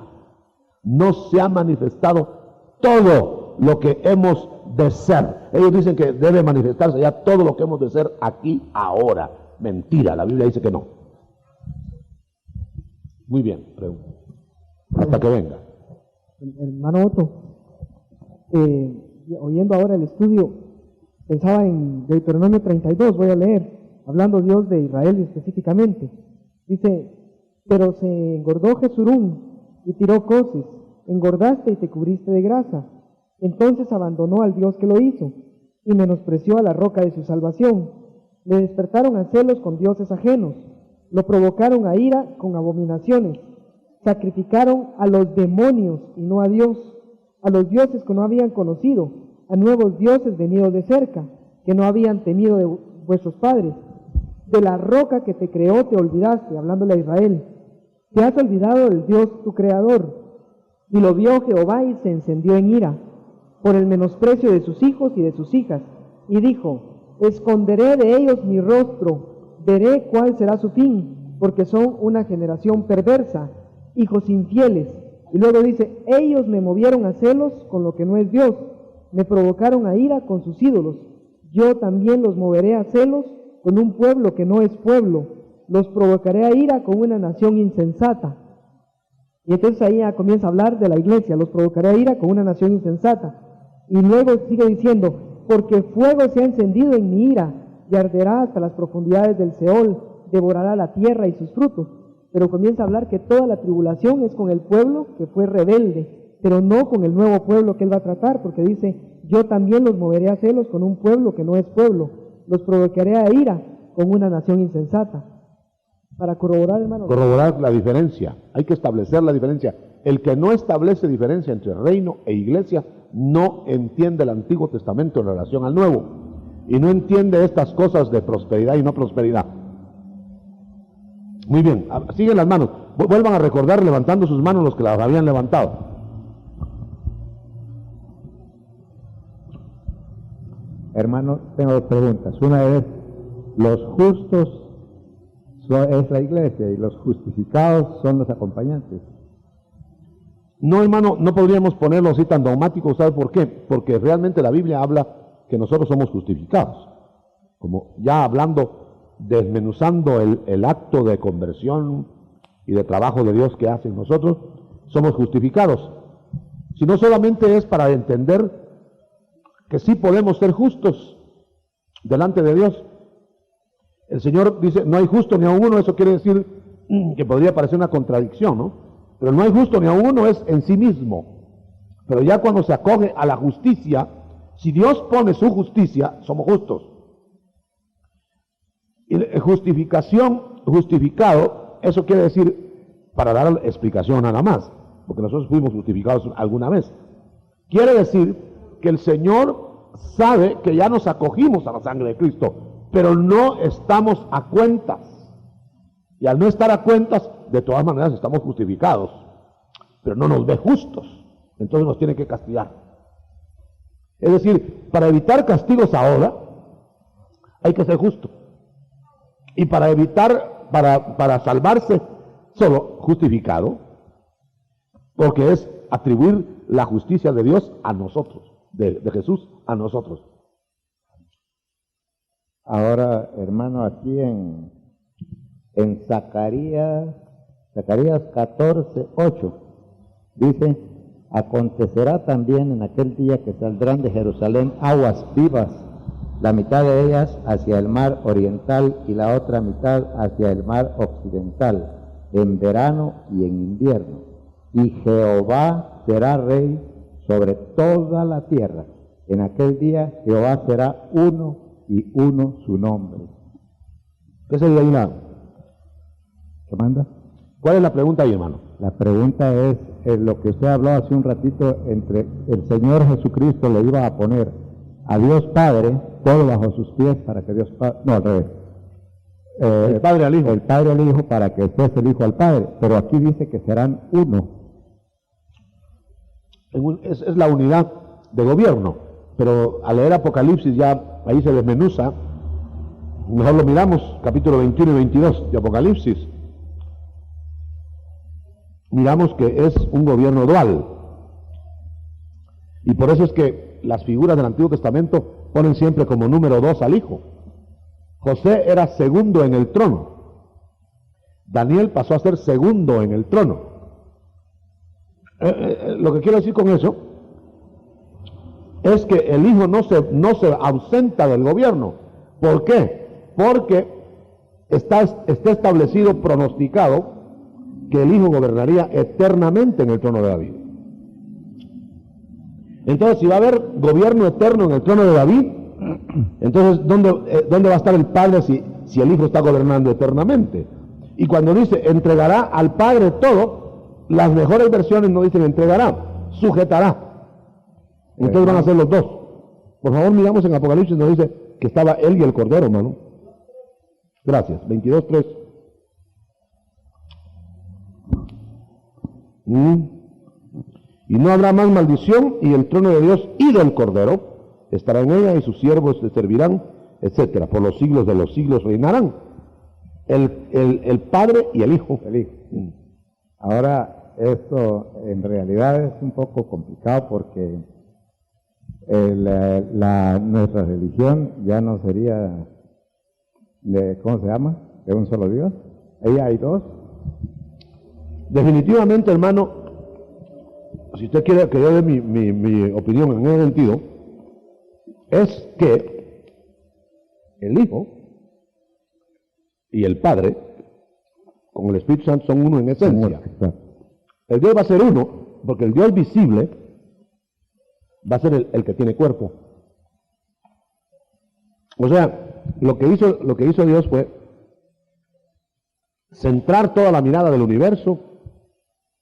no se ha manifestado todo lo que hemos de ser. Ellos dicen que debe manifestarse ya todo lo que hemos de ser aquí, ahora. Mentira, la Biblia dice que no. Muy bien, pregunta. Hasta que venga. Hermano Otto, oyendo ahora el estudio, pensaba en Deuteronomio 32, voy a leer. Hablando Dios de Israel específicamente, dice, pero se engordó Jesurún y tiró coces, engordaste y te cubriste de grasa. Entonces abandonó al Dios que lo hizo y menospreció a la roca de su salvación. Le despertaron a celos con dioses ajenos, lo provocaron a ira con abominaciones, sacrificaron a los demonios y no a Dios, a los dioses que no habían conocido, a nuevos dioses venidos de cerca, que no habían temido de vuestros padres. De la roca que te creó te olvidaste, hablándole a Israel. Te has olvidado del Dios tu creador. Y lo vio Jehová y se encendió en ira por el menosprecio de sus hijos y de sus hijas. Y dijo, esconderé de ellos mi rostro, veré cuál será su fin, porque son una generación perversa, hijos infieles. Y luego dice, ellos me movieron a celos con lo que no es Dios, me provocaron a ira con sus ídolos. Yo también los moveré a celos con un pueblo que no es pueblo, los provocaré a ira con una nación insensata. Y entonces ahí ya comienza a hablar de la iglesia, los provocaré a ira con una nación insensata. Y luego sigue diciendo, porque fuego se ha encendido en mi ira, y arderá hasta las profundidades del Seol, devorará la tierra y sus frutos. Pero comienza a hablar que toda la tribulación es con el pueblo que fue rebelde, pero no con el nuevo pueblo que él va a tratar, porque dice, yo también los moveré a celos con un pueblo que no es pueblo, los provocaré a ira con una nación insensata. Para corroborar, hermano. Corroborar la diferencia. Hay que establecer la diferencia. El que no establece diferencia entre reino e iglesia no entiende el Antiguo Testamento en relación al Nuevo. Y no entiende estas cosas de prosperidad y no prosperidad. Muy bien, siguen las manos. Vuelvan a recordar levantando sus manos los que las habían levantado. Hermano, tengo dos preguntas. Una es, los justos es la iglesia y los justificados son los acompañantes. No, hermano, no podríamos ponerlo así tan dogmático, ¿sabe por qué? Porque realmente la Biblia habla que nosotros somos justificados. Como ya hablando, desmenuzando el acto de conversión y de trabajo de Dios que hace en nosotros, somos justificados. Si no solamente es para entender que sí podemos ser justos delante de Dios. El Señor dice, no hay justo ni a uno, eso quiere decir que podría parecer una contradicción, ¿no? Pero no hay justo ni a uno es en sí mismo. Pero ya cuando se acoge a la justicia, si Dios pone su justicia, somos justos. Y justificación, justificado, eso quiere decir, para dar explicación nada más, porque nosotros fuimos justificados alguna vez. Quiere decir que el Señor sabe que ya nos acogimos a la sangre de Cristo, pero no estamos a cuentas. Y al no estar a cuentas, de todas maneras estamos justificados, pero no nos ve justos, entonces nos tiene que castigar. Es decir, para evitar castigos ahora, hay que ser justo. Y para evitar, para salvarse, solo justificado, porque es atribuir la justicia de Dios a nosotros, de Jesús a nosotros. Ahora, hermano, aquí en Zacarías 14:8, dice, acontecerá también en aquel día que saldrán de Jerusalén aguas vivas, la mitad de ellas hacia el mar oriental y la otra mitad hacia el mar occidental, en verano y en invierno. Y Jehová será rey sobre toda la tierra. En aquel día Jehová será uno y uno su nombre. ¿Qué sería ahí la? ¿Qué manda? ¿Cuál es la pregunta ahí, hermano? La pregunta es lo que usted habló hace un ratito, entre el Señor Jesucristo le iba a poner a Dios Padre todo bajo sus pies para que Dios Padre, no, al revés. El Padre al Hijo. El Padre al Hijo para que fuese el Hijo al Padre, pero aquí dice que serán uno. Es la unidad de gobierno, pero al leer Apocalipsis ya ahí se desmenuza. Mejor lo miramos, capítulo 21 y 22 de Apocalipsis. Miramos que es un gobierno dual. Y por eso es que las figuras del Antiguo Testamento ponen siempre como número 2 al Hijo. José era segundo en el trono. Daniel pasó a ser segundo en el trono. Lo que quiero decir con eso es que el Hijo no se ausenta del gobierno. ¿Por qué? Porque está establecido, pronosticado, que el Hijo gobernaría eternamente en el trono de David. Entonces, si va a haber gobierno eterno en el trono de David, entonces, ¿dónde va a estar el Padre si el Hijo está gobernando eternamente? Y cuando dice, entregará al Padre todo, las mejores versiones no dicen entregará, sujetará. Entonces van a ser los dos. Por favor, miramos en Apocalipsis, nos dice que estaba él y el Cordero, hermano. Gracias, 22:3. Y no habrá más maldición, y el trono de Dios y del Cordero estará en ella, y sus siervos le servirán, etcétera. Por los siglos de los siglos reinarán. El Padre y el Hijo. Ahora, esto en realidad es un poco complicado porque nuestra religión ya no sería ¿cómo se llama? De un solo Dios. Ahí hay dos. Definitivamente, hermano, si usted quiere que yo dé mi opinión en ese sentido, es que el Hijo y el Padre con el Espíritu Santo son uno en esencia. El Dios va a ser uno, porque el Dios visible va a ser el que tiene cuerpo. O sea, lo que hizo Dios fue centrar toda la mirada del universo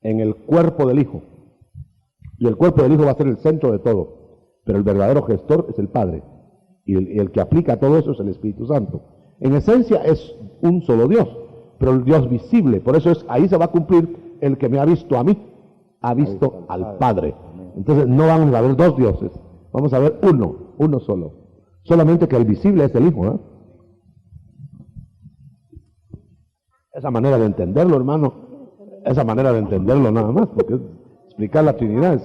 en el cuerpo del Hijo. Y el cuerpo del Hijo va a ser el centro de todo. Pero el verdadero gestor es el Padre. Y el que aplica todo eso es el Espíritu Santo. En esencia es un solo Dios, pero el Dios visible. Por eso ahí se va a cumplir el que me ha visto a mí, ha visto al Padre. Entonces no vamos a ver dos dioses, vamos a ver uno solo. Solamente que el visible es el Hijo, ¿eh? Esa manera de entenderlo, hermano, esa manera de entenderlo nada más, porque es explicar la Trinidad.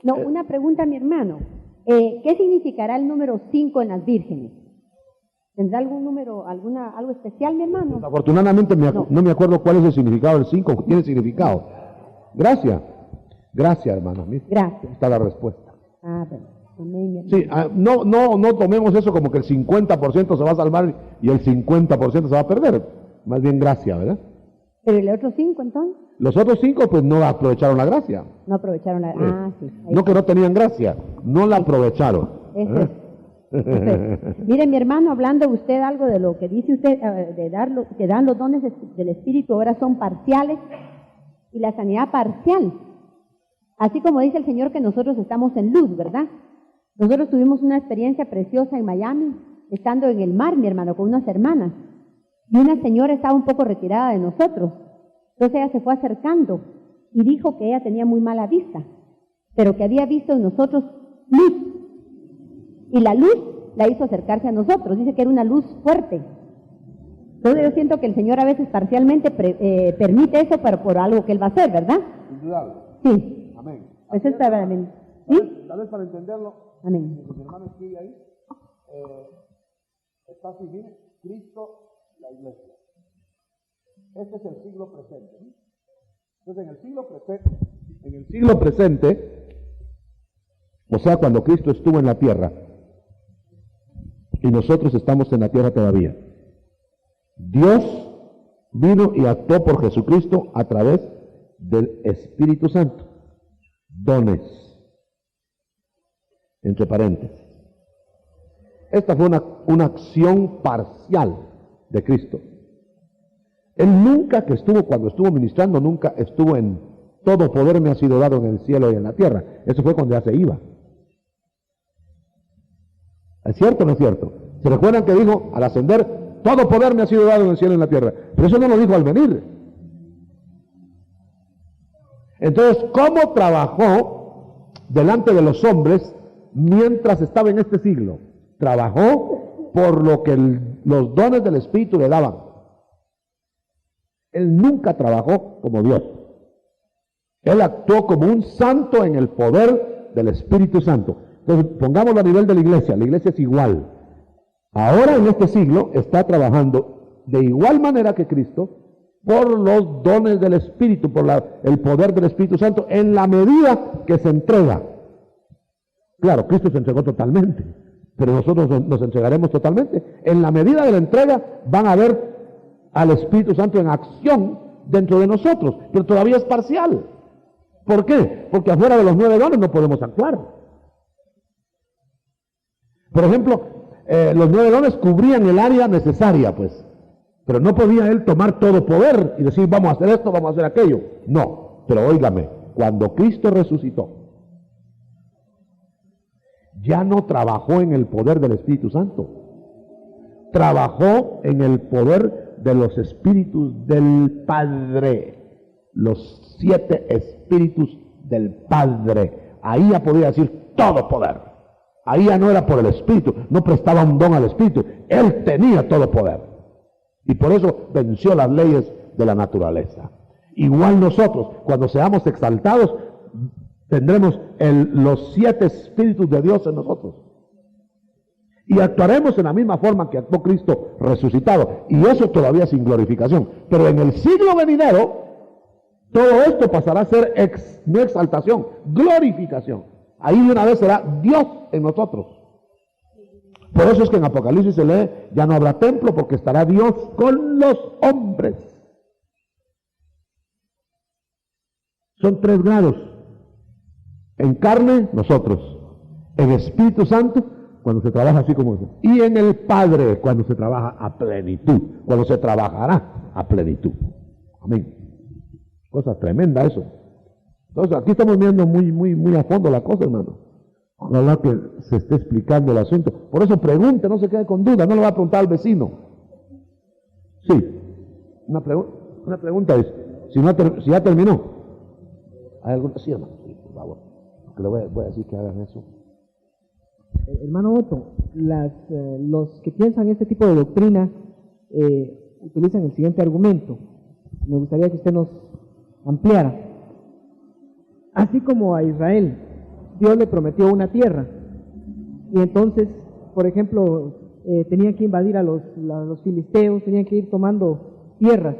No, una pregunta a mi hermano. ¿Qué significará el número 5 en las vírgenes? ¿Tendrá algún número, algo especial, mi hermano? Afortunadamente no me acuerdo cuál es el significado del 5, tiene significado. Gracias. Gracias, hermano. Gracias. Está la respuesta. Bueno. Amén, mi hermano. Sí, no tomemos eso como que el 50% se va a salvar y el 50% se va a perder. Más bien gracia, ¿verdad? ¿Pero el otro 5 entonces? Los otros 5 pues no aprovecharon la gracia. No aprovecharon la... sí. No que no tenían gracia, no la aprovecharon. Eso es. Mire, mi hermano, hablando usted algo de lo que dice usted, que dan los dones del Espíritu, ahora son parciales, y la sanidad parcial. Así como dice el Señor que nosotros estamos en luz, ¿verdad? Nosotros tuvimos una experiencia preciosa en Miami, estando en el mar, mi hermano, con unas hermanas. Y una señora estaba un poco retirada de nosotros. Entonces ella se fue acercando y dijo que ella tenía muy mala vista, pero que había visto en nosotros luz. Y la luz la hizo acercarse a nosotros. Dice que era una luz fuerte. Entonces yo siento que el Señor a veces parcialmente permite eso por algo que Él va a hacer, ¿verdad? Indudable. Sí. Amén. Pues es para... ¿Sí? Tal vez para entenderlo, Amén. mi hermano escribe ahí, está así, mire, Cristo, la iglesia. Este es el siglo presente. Entonces en el siglo presente, o sea, cuando Cristo estuvo en la tierra, y nosotros estamos en la tierra todavía, Dios vino y actuó por Jesucristo a través del Espíritu Santo. Dones. Entre paréntesis. Esta fue una acción parcial de Cristo. Él nunca cuando estuvo ministrando, nunca estuvo en todo poder me ha sido dado en el cielo y en la tierra. Eso fue cuando ya se iba. ¿Es cierto o no es cierto? ¿Se recuerdan que dijo al ascender, todo poder me ha sido dado en el cielo y en la tierra? Pero eso no lo dijo al venir. Entonces, ¿cómo trabajó delante de los hombres mientras estaba en este siglo? Trabajó por lo que los dones del Espíritu le daban. Él nunca trabajó como Dios. Él actuó como un santo en el poder del Espíritu Santo. Entonces, pongámoslo a nivel de la iglesia es igual. Ahora en este siglo está trabajando de igual manera que Cristo por los dones del Espíritu, por el poder del Espíritu Santo, en la medida que se entrega. Claro, Cristo se entregó totalmente, pero nosotros nos entregaremos totalmente. En la medida de la entrega van a ver al Espíritu Santo en acción dentro de nosotros, pero todavía es parcial. ¿Por qué? Porque afuera de los 9 dones no podemos actuar. Por ejemplo, los 9 dones cubrían el área necesaria, pues. Pero no podía él tomar todo poder y decir, vamos a hacer esto, vamos a hacer aquello. No, pero óigame, cuando Cristo resucitó, ya no trabajó en el poder del Espíritu Santo. Trabajó en el poder de los espíritus del Padre. Los 7 espíritus del Padre. Ahí ya podía decir todo poder. Ahí ya no era por el Espíritu, no prestaba un don al Espíritu. Él tenía todo poder. Y por eso venció las leyes de la naturaleza. Igual nosotros, cuando seamos exaltados, tendremos los 7 espíritus de Dios en nosotros. Y actuaremos en la misma forma que actuó Cristo resucitado. Y eso todavía sin glorificación. Pero en el siglo venidero, todo esto pasará a ser no exaltación, glorificación. Ahí de una vez será Dios en nosotros. Por eso es que en Apocalipsis se lee, ya no habrá templo porque estará Dios con los hombres. Son 3 grados. En carne, nosotros. En Espíritu Santo, cuando se trabaja así como eso. Y en el Padre, cuando se trabaja a plenitud. Cuando se trabajará a plenitud. Amén. Cosa tremenda eso. Entonces aquí estamos viendo muy a fondo la cosa, hermano. Ojalá que se esté explicando el asunto. Por eso pregunte, no se quede con duda, no le va a preguntar al vecino. Sí. Una pregunta es, si ya terminó. ¿Hay alguna? Sí, hermano, sí, por favor. Que le voy a decir que hagan eso. Hermano Otto, los que piensan este tipo de doctrina utilizan el siguiente argumento. Me gustaría que usted nos ampliara. así como a Israel, Dios le prometió una tierra. Y entonces, por ejemplo, tenían que invadir a los filisteos, tenían que ir tomando tierras.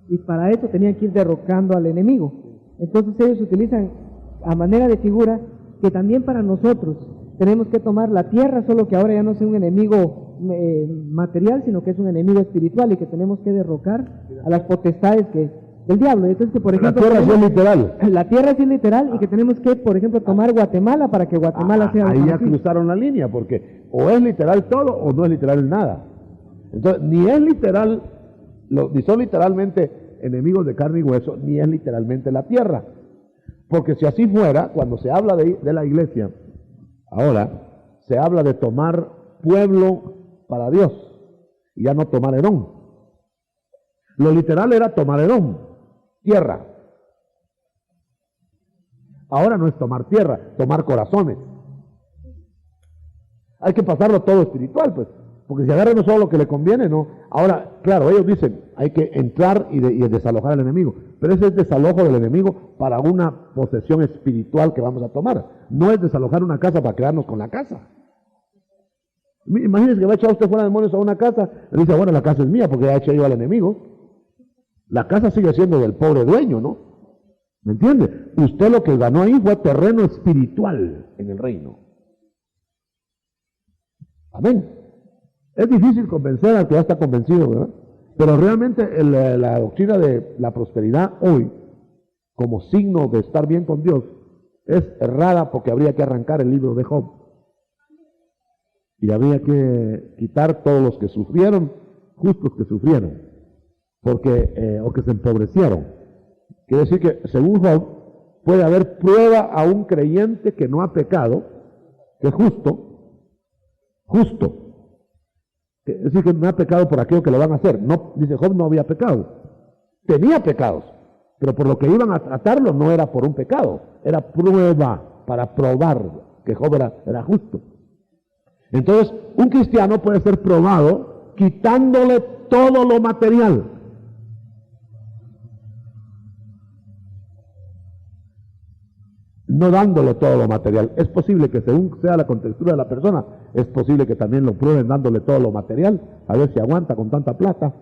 Y para eso tenían que ir derrocando al enemigo. Entonces ellos utilizan a manera de figura que también para nosotros tenemos que tomar la tierra, solo que ahora ya no es un enemigo material, sino que es un enemigo espiritual y que tenemos que derrocar a las potestades del diablo. Entonces que, por ejemplo, la tierra sí es literal. La tierra sí es literal y que tenemos que, por ejemplo, tomar Guatemala para que Guatemala sea... Ahí ya cruzaron la línea, porque o es literal todo o no es literal nada. Entonces, ni es literal, ni son literalmente enemigos de carne y hueso, ni es literalmente la tierra. Porque si así fuera, cuando se habla de la iglesia, ahora se habla de tomar pueblo para Dios y ya no tomar Edom. Lo literal era tomar Edom, tierra. Ahora no es tomar tierra, tomar corazones. Hay que pasarlo todo espiritual, pues, porque si agarran solo lo que le conviene, no. Ahora, claro, ellos dicen, hay que entrar y desalojar al enemigo, pero ese es desalojo del enemigo para una posesión espiritual que vamos a tomar. No es desalojar una casa para quedarnos con la casa. Imagínense que va a echar usted fuera demonios a una casa, le dice, bueno, la casa es mía porque ya he hecho yo al enemigo. La casa sigue siendo del pobre dueño, ¿no? ¿Me entiende? Usted lo que ganó ahí fue terreno espiritual en el reino. Amén. Es difícil convencer al que ya está convencido, ¿verdad? Pero realmente la doctrina de la prosperidad hoy, como signo de estar bien con Dios, es errada porque habría que arrancar el libro de Job. Y habría que quitar todos los que sufrieron, justos que sufrieron, porque o que se empobrecieron. Quiere decir que, según Job, puede haber prueba a un creyente que no ha pecado, que es justo, es decir, que no ha pecado por aquello que le van a hacer. No, dice Job, no había pecado. Tenía pecados, pero por lo que iban a tratarlo no era por un pecado, era prueba para probar que Job era justo. Entonces, un cristiano puede ser probado quitándole todo lo material. No dándole todo lo material. Es posible que, según sea la contextura de la persona, es posible que también lo prueben dándole todo lo material, a ver si aguanta con tanta plata.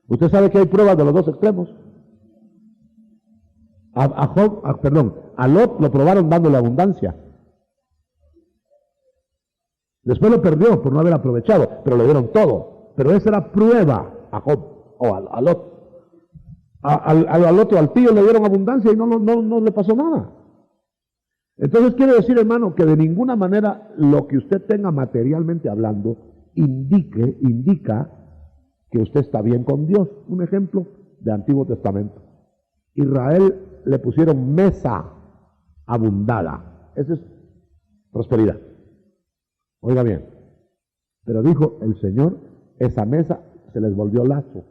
Usted sabe que hay pruebas de los dos extremos. A Lot lo probaron dándole abundancia. Después lo perdió por no haber aprovechado, pero le dieron todo. Pero esa era prueba a Job, o a Lot. Al otro, al tío, le dieron abundancia y no le pasó nada. Entonces quiere decir, hermano, que de ninguna manera lo que usted tenga materialmente hablando indica que usted está bien con Dios. Un ejemplo de Antiguo Testamento. Israel le pusieron mesa abundada. Esa es prosperidad. Oiga bien. Pero dijo el Señor, esa mesa se les volvió lazo.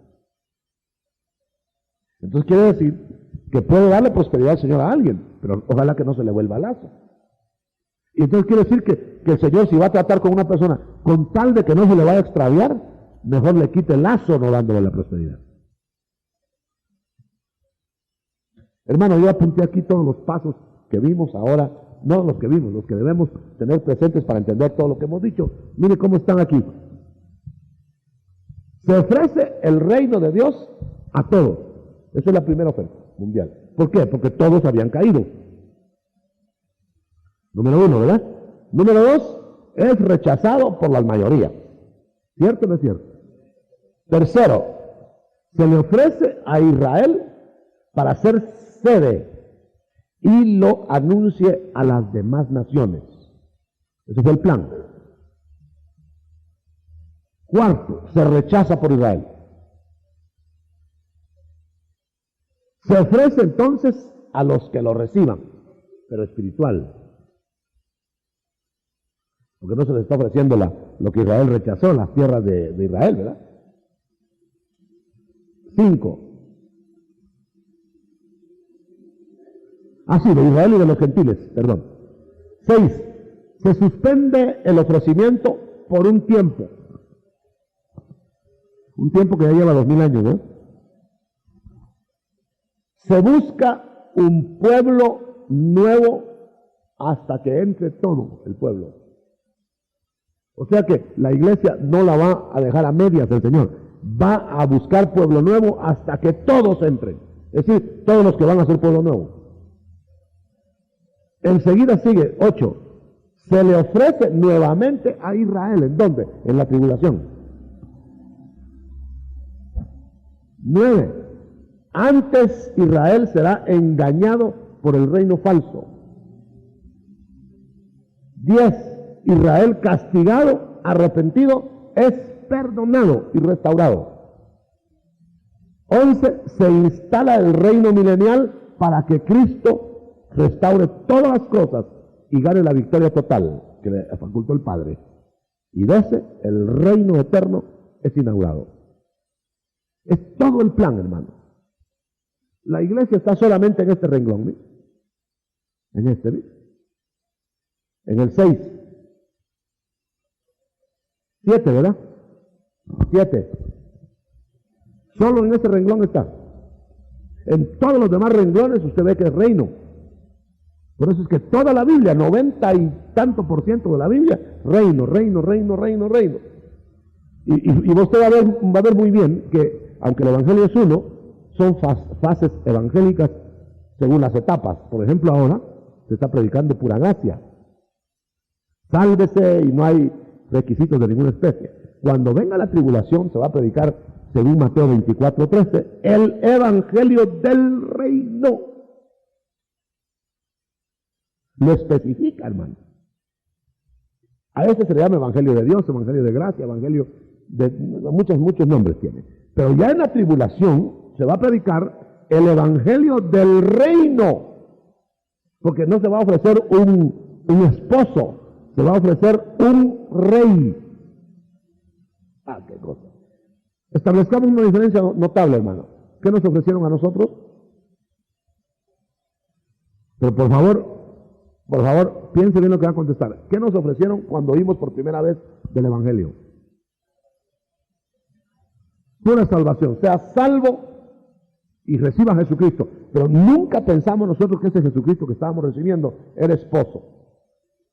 Entonces quiere decir que puede darle prosperidad al Señor a alguien, pero ojalá que no se le vuelva lazo. Y entonces quiere decir que el Señor, si va a tratar con una persona, con tal de que no se le vaya a extraviar, mejor le quite el lazo no dándole la prosperidad. Hermano, yo apunté aquí todos los pasos que vimos ahora, no los que vimos, los que debemos tener presentes para entender todo lo que hemos dicho. Mire cómo están aquí. Se ofrece el reino de Dios a todos. Esa es la primera oferta mundial. ¿Por qué? Porque todos habían caído. Número uno, ¿verdad? Número dos, es rechazado por la mayoría. ¿Cierto o no es cierto? Tercero, se le ofrece a Israel para ser sede y lo anuncie a las demás naciones. Ese fue el plan. Cuarto, se rechaza por Israel. Se ofrece entonces a los que lo reciban, pero espiritual. Porque no se les está ofreciendo lo que Israel rechazó, las tierras de Israel, ¿verdad? 5. Sí, de Israel y de los gentiles, perdón. 6. Se suspende el ofrecimiento por un tiempo. Un tiempo que ya lleva 2000 años, ¿no? Se busca un pueblo nuevo hasta que entre todo el pueblo. O sea que la iglesia no la va a dejar a medias el Señor. Va a buscar pueblo nuevo hasta que todos entren. Es decir, todos los que van a ser pueblo nuevo. Enseguida sigue 8. Se le ofrece nuevamente a Israel. ¿En dónde? En la tribulación. 9. Antes Israel será engañado por el reino falso. 10. Israel castigado, arrepentido, es perdonado y restaurado. 11. Se instala el reino milenial para que Cristo restaure todas las cosas y gane la victoria total que le facultó el Padre. Y 12. El reino eterno es inaugurado. Es todo el plan, hermano. La iglesia está solamente en este renglón, ¿sí? En este, ¿sí? En el 6. 7, ¿verdad? 7. Solo en este renglón está. En todos los demás renglones usted ve que es reino. Por eso es que toda la Biblia, 90 y tanto % de la Biblia, reino, reino, reino, reino, reino. Y usted va a ver muy bien que, aunque el Evangelio es uno, son fases evangélicas según las etapas. Por ejemplo, ahora se está predicando pura gracia. Sálvese y no hay requisitos de ninguna especie. Cuando venga la tribulación se va a predicar, según Mateo 24:13, el evangelio del reino. Lo especifica, hermano. A veces se le llama evangelio de Dios, evangelio de gracia, evangelio de muchos nombres tiene. Pero ya en la tribulación se va a predicar el evangelio del reino. Porque no se va a ofrecer un esposo, se va a ofrecer un rey. Ah, qué cosa. Establezcamos una diferencia notable, hermano. ¿Qué nos ofrecieron a nosotros? Pero por favor, piense bien lo que va a contestar. ¿Qué nos ofrecieron cuando oímos por primera vez del evangelio? Pura salvación. Sea salvo y reciba a Jesucristo. Pero nunca pensamos nosotros que ese Jesucristo que estábamos recibiendo era esposo.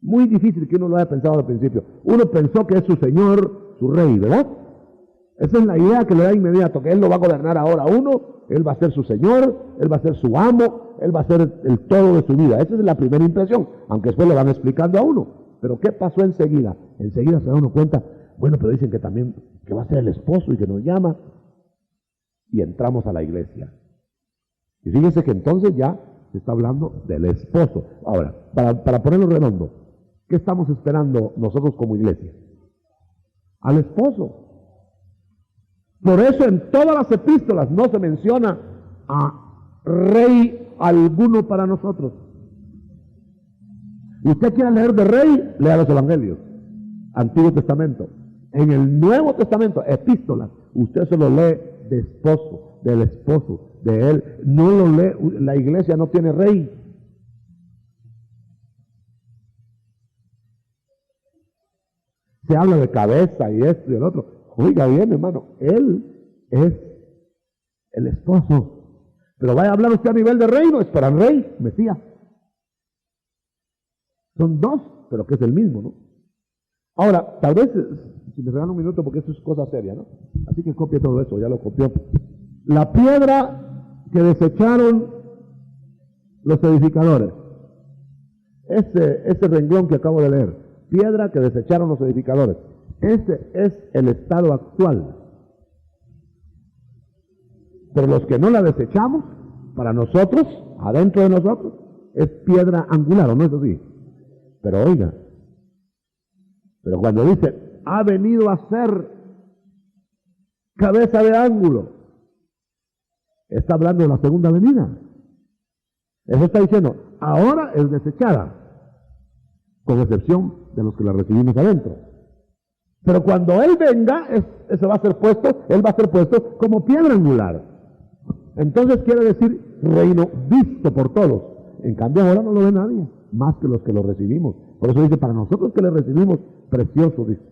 Muy difícil que uno lo haya pensado al principio. Uno pensó que es su Señor, su Rey, ¿verdad? Esa es la idea que le da inmediato, que Él lo va a gobernar ahora a uno, Él va a ser su Señor, Él va a ser su amo, Él va a ser el todo de su vida. Esa es la primera impresión, aunque después le van explicando a uno. Pero ¿qué pasó enseguida? Enseguida se da uno cuenta, bueno, pero dicen que también que va a ser el esposo y que nos llama. Y entramos a la iglesia. Y fíjense que entonces ya se está hablando del esposo. Ahora, para ponerlo redondo, ¿qué estamos esperando nosotros como iglesia? Al esposo. Por eso en todas las epístolas no se menciona a rey alguno para nosotros. Usted quiere leer de rey, lea los evangelios, Antiguo Testamento. En el Nuevo Testamento, epístolas, usted se lo lee de esposo, del esposo, de él. No lo lee, la iglesia no tiene rey. Se habla de cabeza y esto y el otro. Oiga bien, hermano, él es el esposo. Pero vaya a hablar usted a nivel de reino, esperan rey, Mesías. Son dos, pero que es el mismo, ¿no? Ahora, tal vez, si me regalan un minuto, porque esto es cosa seria, ¿no? Así que copie todo eso, ya lo copió. La piedra que desecharon los edificadores. Ese renglón que acabo de leer. Piedra que desecharon los edificadores. Ese es el estado actual. Pero los que no la desechamos, para nosotros, adentro de nosotros, es piedra angular, ¿o no es así? Pero oiga, pero cuando dice, ha venido a ser cabeza de ángulo, está hablando de la segunda venida. Eso está diciendo, ahora es desechada, con excepción de los que la recibimos adentro. Pero cuando Él venga, Él va a ser puesto como piedra angular. Entonces quiere decir reino visto por todos. En cambio ahora no lo ve nadie, más que los que lo recibimos. Por eso dice, para nosotros que le recibimos, precioso, dice.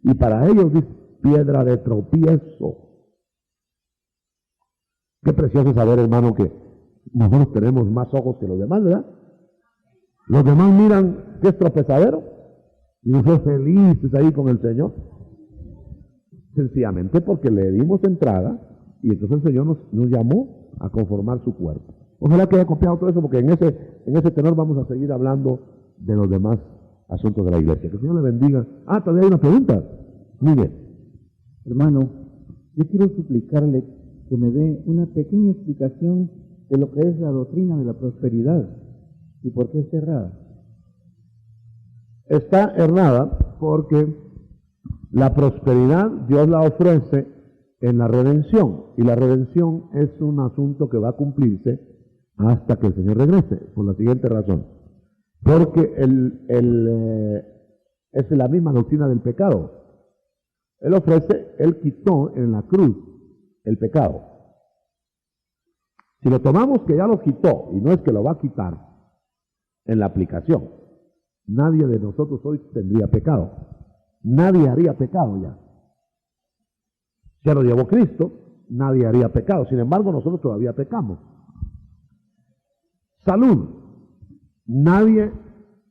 Y para ellos, dice, piedra de tropiezo. Qué precioso saber, hermano, que nosotros tenemos más ojos que los demás, ¿verdad? Los demás miran que es tropezadero y nosotros felices ahí con el Señor. Sencillamente porque le dimos entrada y entonces el Señor nos llamó a conformar su cuerpo. Ojalá que haya copiado todo eso, porque en ese tenor vamos a seguir hablando de los demás asuntos de la iglesia. Que el Señor le bendiga. Todavía hay una pregunta. Miguel. Hermano, yo quiero suplicarle que me dé una pequeña explicación de lo que es la doctrina de la prosperidad y por qué está errada. Está errada porque la prosperidad Dios la ofrece en la redención, y la redención es un asunto que va a cumplirse hasta que el Señor regrese, por la siguiente razón. Porque es la misma doctrina del pecado. Él quitó en la cruz el pecado. Si lo tomamos que ya lo quitó, y no es que lo va a quitar en la aplicación, nadie de nosotros hoy tendría pecado. Nadie haría pecado ya. Ya lo llevó Cristo, nadie haría pecado. Sin embargo, nosotros todavía pecamos. Salud. Nadie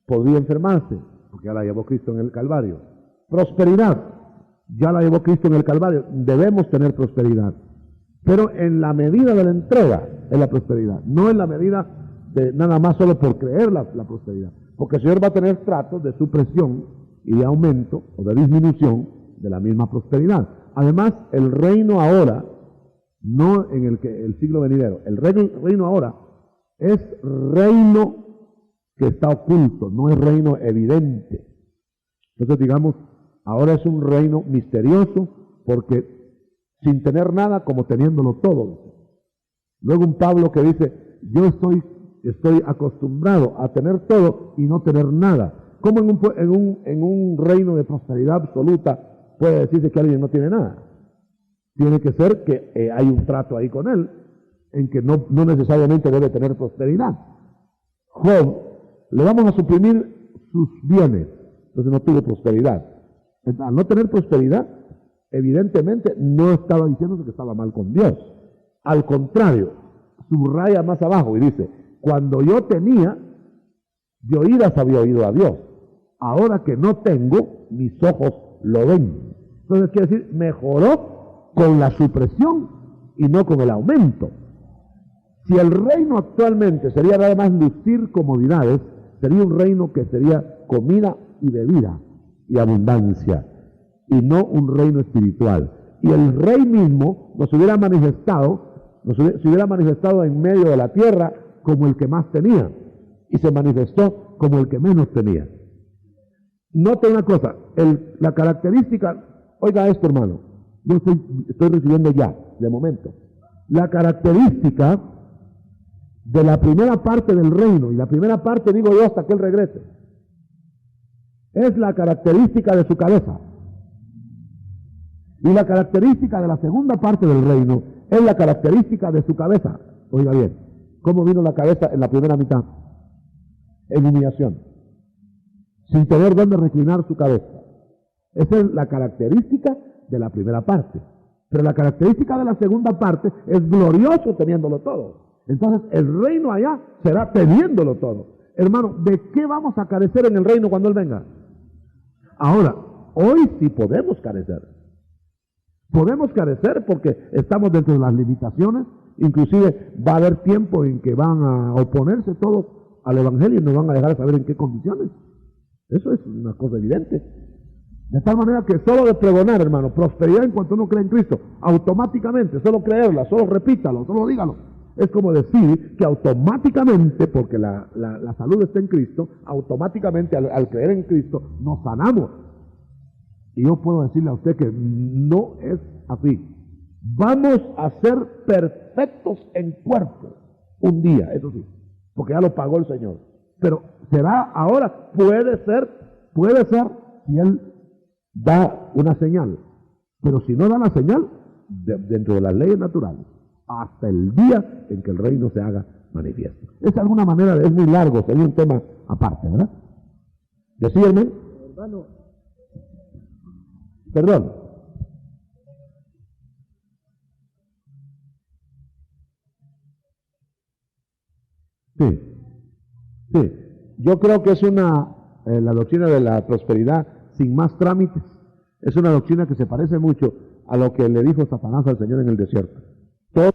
podría enfermarse, porque ya la llevó Cristo en el Calvario. Prosperidad. Ya la llevó Cristo en el Calvario. Debemos tener prosperidad. Pero en la medida de la entrega es la prosperidad. No en la medida de nada más solo por creer la prosperidad. Porque el Señor va a tener tratos de supresión y de aumento o de disminución de la misma prosperidad. Además, el reino ahora, no en el siglo venidero, el reino ahora es reino que está oculto, no es reino evidente. Entonces, digamos, ahora es un reino misterioso, porque sin tener nada como teniéndolo todo. Luego un Pablo que dice, yo estoy acostumbrado a tener todo y no tener nada. ¿Cómo en un reino de prosperidad absoluta puede decirse que alguien no tiene nada? Tiene que ser que hay un trato ahí con él, en que no necesariamente debe tener prosperidad. Job, le vamos a suprimir sus bienes, entonces no tuvo prosperidad. Al no tener prosperidad, evidentemente no estaba diciendo que estaba mal con Dios. Al contrario, subraya más abajo y dice, cuando yo tenía, de oídas había oído a Dios. Ahora que no tengo, mis ojos lo ven. Entonces quiere decir, mejoró con la supresión y no con el aumento. Si el reino actualmente sería nada más lucir comodidades, sería un reino que sería comida y bebida y abundancia, y no un reino espiritual. Y el rey mismo se hubiera manifestado en medio de la tierra como el que más tenía, y se manifestó como el que menos tenía. Note una cosa, la característica, oiga esto, hermano, yo estoy recibiendo ya, de momento, la característica de la primera parte del reino, y la primera parte digo yo hasta que él regrese, es la característica de su cabeza. Y la característica de la segunda parte del reino es la característica de su cabeza. Oiga bien, ¿cómo vino la cabeza en la primera mitad? En humillación, sin tener dónde reclinar su cabeza. Esa es la característica de la primera parte. Pero la característica de la segunda parte es glorioso teniéndolo todo. Entonces el reino allá será teniéndolo todo. Hermano, ¿de qué vamos a carecer en el reino cuando Él venga? Ahora, hoy sí podemos carecer. Podemos carecer porque estamos dentro de las limitaciones. Inclusive va a haber tiempo en que van a oponerse todos al Evangelio y nos van a dejar saber en qué condiciones. Eso es una cosa evidente. De tal manera que solo de pregonar, hermano, prosperidad en cuanto uno cree en Cristo, automáticamente, solo creerla, solo repítalo, solo dígalo. Es como decir que automáticamente, porque la salud está en Cristo, automáticamente al creer en Cristo nos sanamos. Y yo puedo decirle a usted que no es así. Vamos a ser perfectos en cuerpo un día, eso sí, porque ya lo pagó el Señor. Pero será ahora, puede ser, si Él da una señal. Pero si no da la señal, dentro de las leyes naturales, hasta el día en que el reino se haga manifiesto. Es de alguna manera, es muy largo, sería un tema aparte, ¿verdad? Decídeme. Hermano, Perdón. Sí, sí. Yo creo que es la doctrina de la prosperidad sin más trámites. Es una doctrina que se parece mucho a lo que le dijo Satanás al Señor en el desierto. Todo